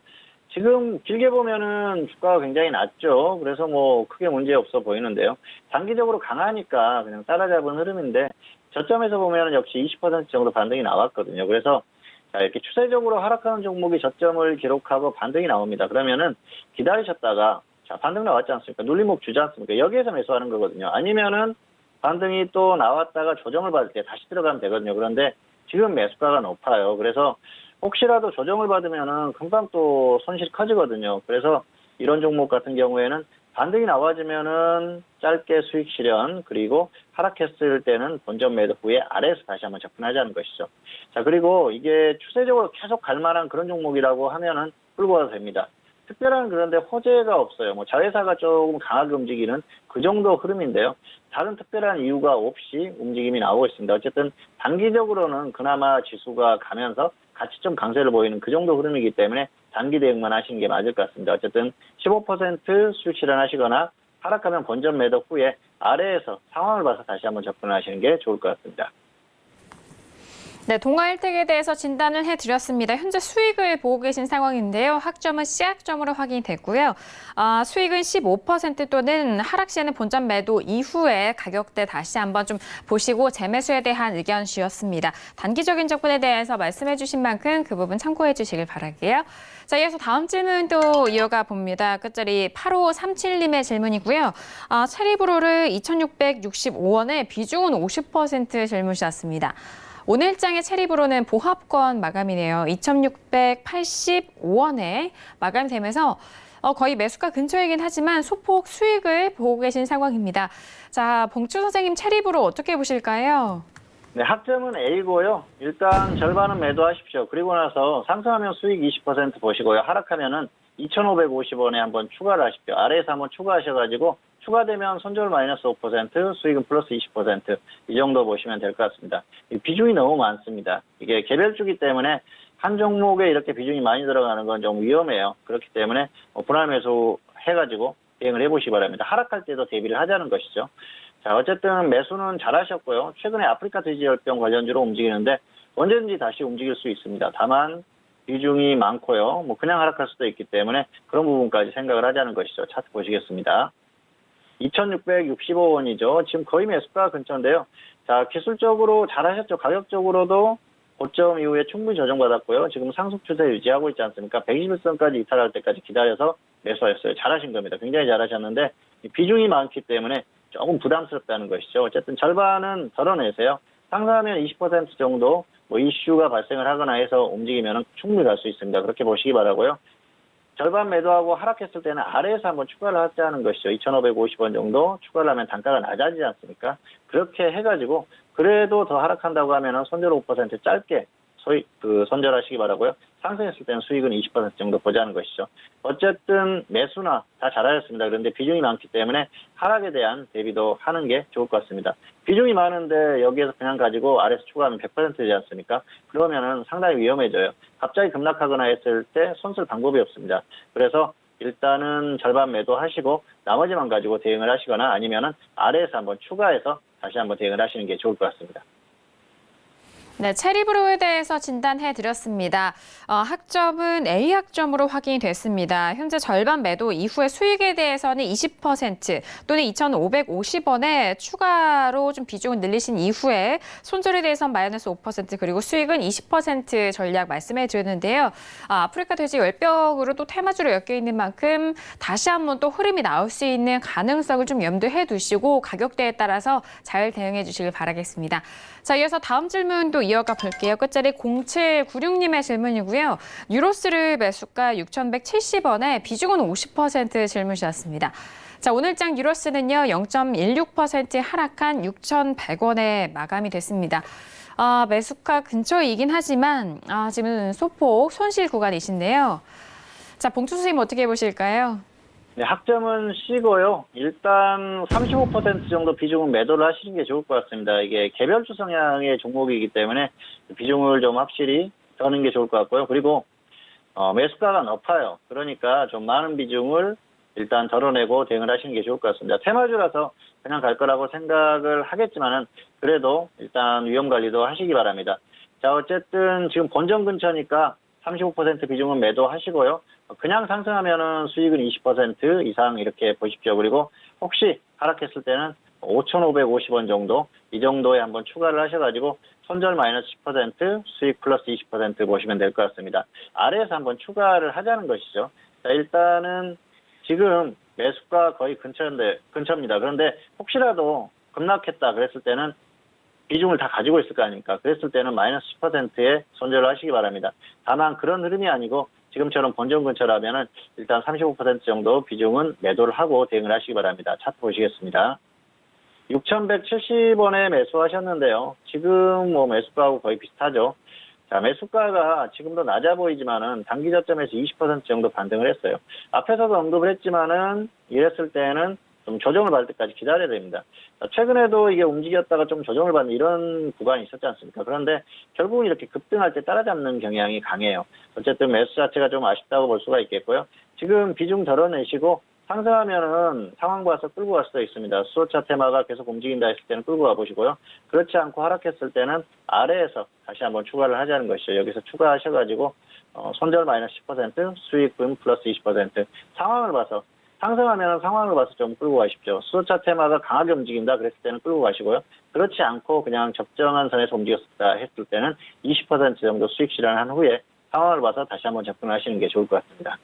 지금 길게 보면은 주가가 굉장히 낮죠. 그래서 뭐 크게 문제 없어 보이는데요. 단기적으로 강하니까 그냥 따라잡은 흐름인데 저점에서 보면은 역시 20% 정도 반등이 나왔거든요. 그래서 자, 이렇게 추세적으로 하락하는 종목이 저점을 기록하고 반등이 나옵니다. 그러면은 기다리셨다가 자, 반등 나왔지 않습니까? 눌림목 주지 않습니까? 여기에서 매수하는 거거든요. 아니면은 반등이 또 나왔다가 조정을 받을 때 다시 들어가면 되거든요. 그런데 지금 매수가가 높아요. 그래서 혹시라도 조정을 받으면은 금방 또 손실이 커지거든요. 그래서 이런 종목 같은 경우에는 반등이 나와주면은 짧게 수익 실현, 그리고 하락했을 때는 본전 매도 후에 아래에서 다시 한번 접근하자는 것이죠. 자, 그리고 이게 추세적으로 계속 갈 만한 그런 종목이라고 하면은 끌고 가도 됩니다. 특별한 그런데 호재가 없어요. 뭐 자회사가 조금 강하게 움직이는 그 정도 흐름인데요. 다른 특별한 이유가 없이 움직임이 나오고 있습니다. 어쨌든 단기적으로는 그나마 지수가 가면서 같이 좀 강세를 보이는 그 정도 흐름이기 때문에 단기 대응만 하시는 게 맞을 것 같습니다. 어쨌든 15% 수익 실현하시거나 하락하면 본전 매도 후에 아래에서 상황을 봐서 다시 한번 접근하시는 게 좋을 것 같습니다. 네, 동아일텍에 대해서 진단을 해드렸습니다. 현재 수익을 보고 계신 상황인데요. 학점은 C학점으로 확인이 됐고요. 수익은 15% 또는 하락 시에는 본전 매도 이후에 가격대 다시 한번 좀 보시고 재매수에 대한 의견 주셨습니다. 단기적인 접근에 대해서 말씀해 주신 만큼 그 부분 참고해 주시길 바랄게요. 자, 이어서 다음 질문도 이어가 봅니다. 끝자리 8537님의 질문이고요. 체리브로를 2,665원에 비중은 50% 질문 주셨습니다. 오늘장의 체리브로는 보합권 마감이네요. 2,685원에 마감되면서 거의 매수가 근처이긴 하지만 소폭 수익을 보고 계신 상황입니다. 자, 봉추 선생님 체리브로 어떻게 보실까요? 네, 학점은 A고요. 일단 절반은 매도하십시오. 그리고 나서 상승하면 수익 20% 보시고요. 하락하면은 2,550원에 한번 추가를 하십시오. 아래에서 한번 추가하셔가지고 추가되면 손절 마이너스 5%, 수익은 플러스 20%, 이 정도 보시면 될 것 같습니다. 비중이 너무 많습니다. 이게 개별주기 때문에 한 종목에 이렇게 비중이 많이 들어가는 건 좀 위험해요. 그렇기 때문에 분할 매수 해가지고 대응을 해보시기 바랍니다. 하락할 때도 대비를 하자는 것이죠. 자, 어쨌든 매수는 잘하셨고요. 최근에 아프리카 돼지열병 관련주로 움직이는데 언제든지 다시 움직일 수 있습니다. 다만 비중이 많고요. 그냥 하락할 수도 있기 때문에 그런 부분까지 생각을 하자는 것이죠. 차트 보시겠습니다. 2,665원이죠. 지금 거의 매수가 근처인데요. 자, 기술적으로 잘하셨죠. 가격적으로도 고점 이후에 충분히 조정받았고요. 지금 상승 추세 유지하고 있지 않습니까? 121선까지 이탈할 때까지 기다려서 매수하셨어요. 잘하신 겁니다. 굉장히 잘하셨는데 비중이 많기 때문에 조금 부담스럽다는 것이죠. 어쨌든 절반은 덜어내세요. 상승하면 20% 정도 이슈가 발생을 하거나 해서 움직이면 충분히 갈 수 있습니다. 그렇게 보시기 바라고요. 절반 매도하고 하락했을 때는 아래에서 한번 추가를 하자는 것이죠. 2,550원 정도 추가를 하면 단가가 낮아지지 않습니까? 그렇게 해가지고 그래도 더 하락한다고 하면 손절 5% 짧게 손절하시기 바라고요. 상승했을 때는 수익은 20% 정도 보자는 것이죠. 어쨌든 매수나 다 잘하셨습니다. 그런데 비중이 많기 때문에 하락에 대한 대비도 하는 게 좋을 것 같습니다. 비중이 많은데 여기에서 그냥 가지고 아래에서 추가하면 100%지 않습니까? 그러면은 상당히 위험해져요. 갑자기 급락하거나 했을 때 손쓸 방법이 없습니다. 그래서 일단은 절반 매도하시고 나머지만 가지고 대응을 하시거나 아니면은 아래에서 한번 추가해서 다시 한번 대응을 하시는 게 좋을 것 같습니다. 네, 체리브로에 대해서 진단해드렸습니다. 학점은 A학점으로 확인이 됐습니다. 현재 절반 매도 이후에 수익에 대해서는 20% 또는 2,550원에 추가로 좀 비중을 늘리신 이후에 손절에 대해서는 마이너스 5% 그리고 수익은 20% 전략 말씀해드렸는데요. 아프리카 돼지 열병으로 또 테마주로 엮여 있는 만큼 다시 한번 또 흐름이 나올 수 있는 가능성을 좀 염두해 두시고 가격대에 따라서 잘 대응해 주시길 바라겠습니다. 자, 이어서 다음 질문도 이어가 볼게요. 끝자리 0796님의 질문이고요. 유로스를 매수가 6,170원에 비중은 50% 질문 주셨습니다. 자, 오늘장 유로스는요, 0.16% 하락한 6,100원에 마감이 됐습니다. 매수가 근처이긴 하지만 지금 소폭 손실 구간이신데요. 자, 봉투 선생님 어떻게 보실까요? 네, 학점은 C고요. 일단 35% 정도 비중은 매도를 하시는 게 좋을 것 같습니다. 이게 개별주 성향의 종목이기 때문에 비중을 좀 확실히 더는 게 좋을 것 같고요. 그리고 매수가가 높아요. 그러니까 좀 많은 비중을 일단 덜어내고 대응을 하시는 게 좋을 것 같습니다. 테마주라서 그냥 갈 거라고 생각을 하겠지만은 그래도 일단 위험 관리도 하시기 바랍니다. 자, 어쨌든 지금 본전 근처니까 35% 비중은 매도하시고요. 그냥 상승하면은 수익은 20% 이상 이렇게 보십시오. 그리고 혹시 하락했을 때는 5,550원 정도, 이 정도에 한번 추가를 하셔가지고 손절 마이너스 10%, 수익 플러스 20% 보시면 될 것 같습니다. 아래에서 한번 추가를 하자는 것이죠. 자, 일단은 지금 매수가 거의 근처입니다. 그런데 혹시라도 급락했다 그랬을 때는 비중을 다 가지고 있을 거 아닙니까? 그랬을 때는 마이너스 10%에 손절을 하시기 바랍니다. 다만 그런 흐름이 아니고 지금처럼 본전 근처라면은 일단 35% 정도 비중은 매도를 하고 대응을 하시기 바랍니다. 차트 보시겠습니다. 6,170원에 매수하셨는데요. 지금 매수가하고 거의 비슷하죠. 자, 매수가가 지금도 낮아 보이지만은 단기 저점에서 20% 정도 반등을 했어요. 앞에서도 언급을 했지만은 이랬을 때는 좀 조정을 받을 때까지 기다려야 됩니다. 최근에도 이게 움직였다가 좀 조정을 받는 이런 구간이 있었지 않습니까? 그런데 결국은 이렇게 급등할 때 따라잡는 경향이 강해요. 어쨌든 매수 자체가 좀 아쉽다고 볼 수가 있겠고요. 지금 비중 덜어내시고 상승하면은 상황 봐서 끌고 갈 수도 있습니다. 수소차 테마가 계속 움직인다 했을 때는 끌고 가보시고요. 그렇지 않고 하락했을 때는 아래에서 다시 한번 추가를 하자는 것이죠. 여기서 추가하셔가지고 손절 마이너스 10%, 수익금 플러스 20% 상황을 봐서 상승하면 상황을 봐서 좀 끌고 가십시오. 수소차 테마가 강하게 움직인다 그랬을 때는 끌고 가시고요. 그렇지 않고 그냥 적정한 선에서 움직였다 했을 때는 20% 정도 수익 실현한 후에 상황을 봐서 다시 한번 접근하시는 게 좋을 것 같습니다.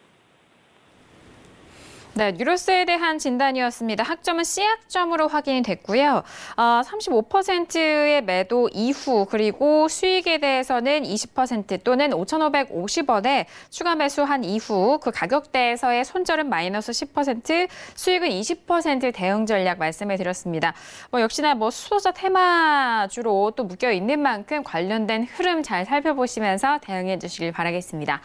네, 뉴로스에 대한 진단이었습니다. 학점은 C학점으로 확인이 됐고요. 35%의 매도 이후 그리고 수익에 대해서는 20% 또는 5,550원에 추가 매수한 이후 그 가격대에서의 손절은 마이너스 10%, 수익은 20% 대응 전략 말씀해 드렸습니다. 역시나 수소자 테마주로 또 묶여 있는 만큼 관련된 흐름 잘 살펴보시면서 대응해 주시길 바라겠습니다.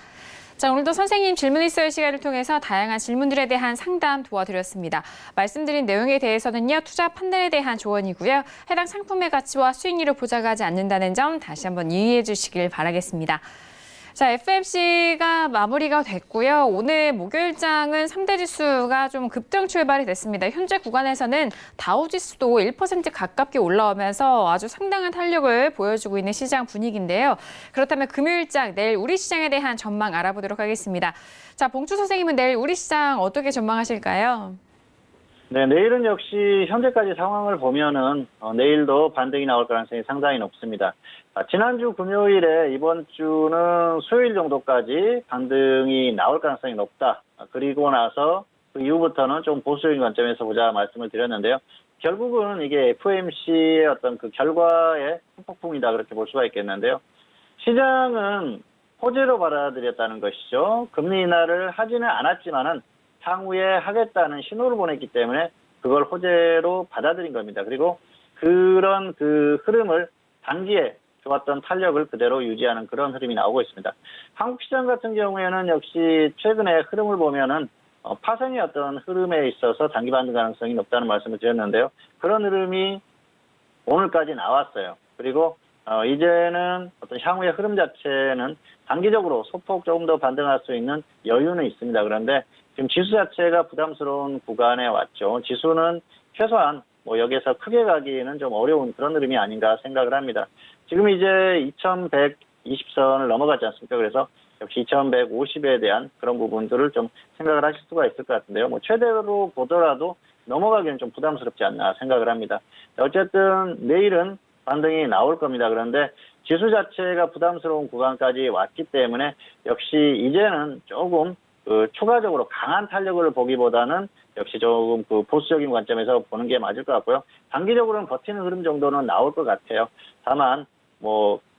자, 오늘도 선생님 질문 있어요 시간을 통해서 다양한 질문들에 대한 상담 도와드렸습니다. 말씀드린 내용에 대해서는요, 투자 판단에 대한 조언이고요. 해당 상품의 가치와 수익률을 보장하지 않는다는 점 다시 한번 유의해 주시길 바라겠습니다. 자, FMC가 마무리가 됐고요. 오늘 목요일장은 3대 지수가 좀 급등 출발이 됐습니다. 현재 구간에서는 다우지수도 1% 가깝게 올라오면서 아주 상당한 탄력을 보여주고 있는 시장 분위기인데요. 그렇다면 금요일장 내일 우리 시장에 대한 전망 알아보도록 하겠습니다. 자, 봉추 선생님은 내일 우리 시장 어떻게 전망하실까요? 네, 내일은 역시 현재까지 상황을 보면은 내일도 반등이 나올 가능성이 상당히 높습니다. 지난주 금요일에 이번 주는 수요일 정도까지 반등이 나올 가능성이 높다. 그리고 나서 그 이후부터는 좀 보수적인 관점에서 보자 말씀을 드렸는데요. 결국은 이게 FOMC의 어떤 그 결과의 폭풍이다 그렇게 볼 수가 있겠는데요. 시장은 호재로 받아들였다는 것이죠. 금리 인하를 하지는 않았지만은 향후에 하겠다는 신호를 보냈기 때문에 그걸 호재로 받아들인 겁니다. 그리고 그런 그 흐름을 단기에 좋았던 탄력을 그대로 유지하는 그런 흐름이 나오고 있습니다. 한국 시장 같은 경우에는 역시 최근에 흐름을 보면은 파생의 어떤 흐름에 있어서 단기 반등 가능성이 높다는 말씀을 드렸는데요. 그런 흐름이 오늘까지 나왔어요. 그리고 이제는 어떤 향후의 흐름 자체는 단기적으로 소폭 조금 더 반등할 수 있는 여유는 있습니다. 그런데 지금 지수 자체가 부담스러운 구간에 왔죠. 지수는 최소한 여기에서 크게 가기에는 좀 어려운 그런 흐름이 아닌가 생각을 합니다. 지금 이제 2120선을 넘어가지 않습니까? 그래서 역시 2150에 대한 그런 부분들을 좀 생각을 하실 수가 있을 것 같은데요. 최대로 보더라도 넘어가기는 좀 부담스럽지 않나 생각을 합니다. 어쨌든 내일은 반등이 나올 겁니다. 그런데 지수 자체가 부담스러운 구간까지 왔기 때문에 역시 이제는 조금 추가적으로 강한 탄력을 보기보다는 역시 조금 보수적인 관점에서 보는 게 맞을 것 같고요. 단기적으로는 버티는 흐름 정도는 나올 것 같아요. 다만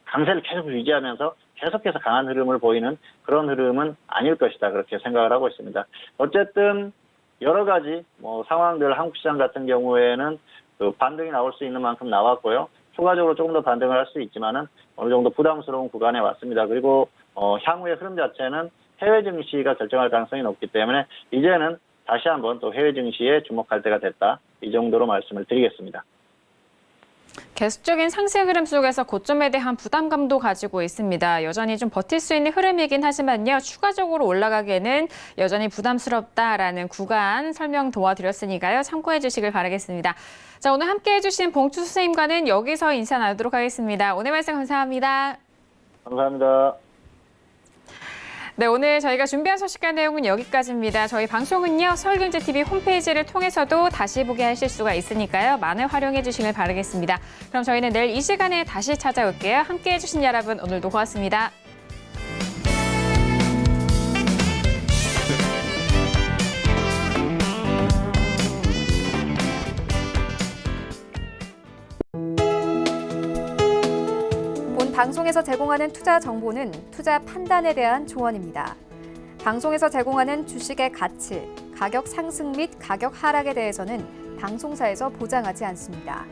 강세를 계속 유지하면서 계속해서 강한 흐름을 보이는 그런 흐름은 아닐 것이다 그렇게 생각을 하고 있습니다. 어쨌든 여러 가지 상황들 한국 시장 같은 경우에는 반등이 나올 수 있는 만큼 나왔고요. 추가적으로 조금 더 반등을 할 수 있지만은 어느 정도 부담스러운 구간에 왔습니다. 그리고 향후의 흐름 자체는 해외 증시가 결정할 가능성이 높기 때문에 이제는 다시 한번 또 해외 증시에 주목할 때가 됐다. 이 정도로 말씀을 드리겠습니다. 계속적인 상승 흐름 속에서 고점에 대한 부담감도 가지고 있습니다. 여전히 좀 버틸 수 있는 흐름이긴 하지만요. 추가적으로 올라가기에는 여전히 부담스럽다라는 구간 설명 도와드렸으니까요. 참고해 주시길 바라겠습니다. 자, 오늘 함께해 주신 봉추 선생님과는 여기서 인사 나누도록 하겠습니다. 오늘 말씀 감사합니다. 감사합니다. 네, 오늘 저희가 준비한 소식과 내용은 여기까지입니다. 저희 방송은요, 서울경제TV 홈페이지를 통해서도 다시 보게 하실 수가 있으니까요. 많은 활용해 주시길 바라겠습니다. 그럼 저희는 내일 이 시간에 다시 찾아올게요. 함께해 주신 여러분, 오늘도 고맙습니다. 방송에서 제공하는 투자 정보는 투자 판단에 대한 조언입니다. 방송에서 제공하는 주식의 가치, 가격 상승 및 가격 하락에 대해서는 방송사에서 보장하지 않습니다.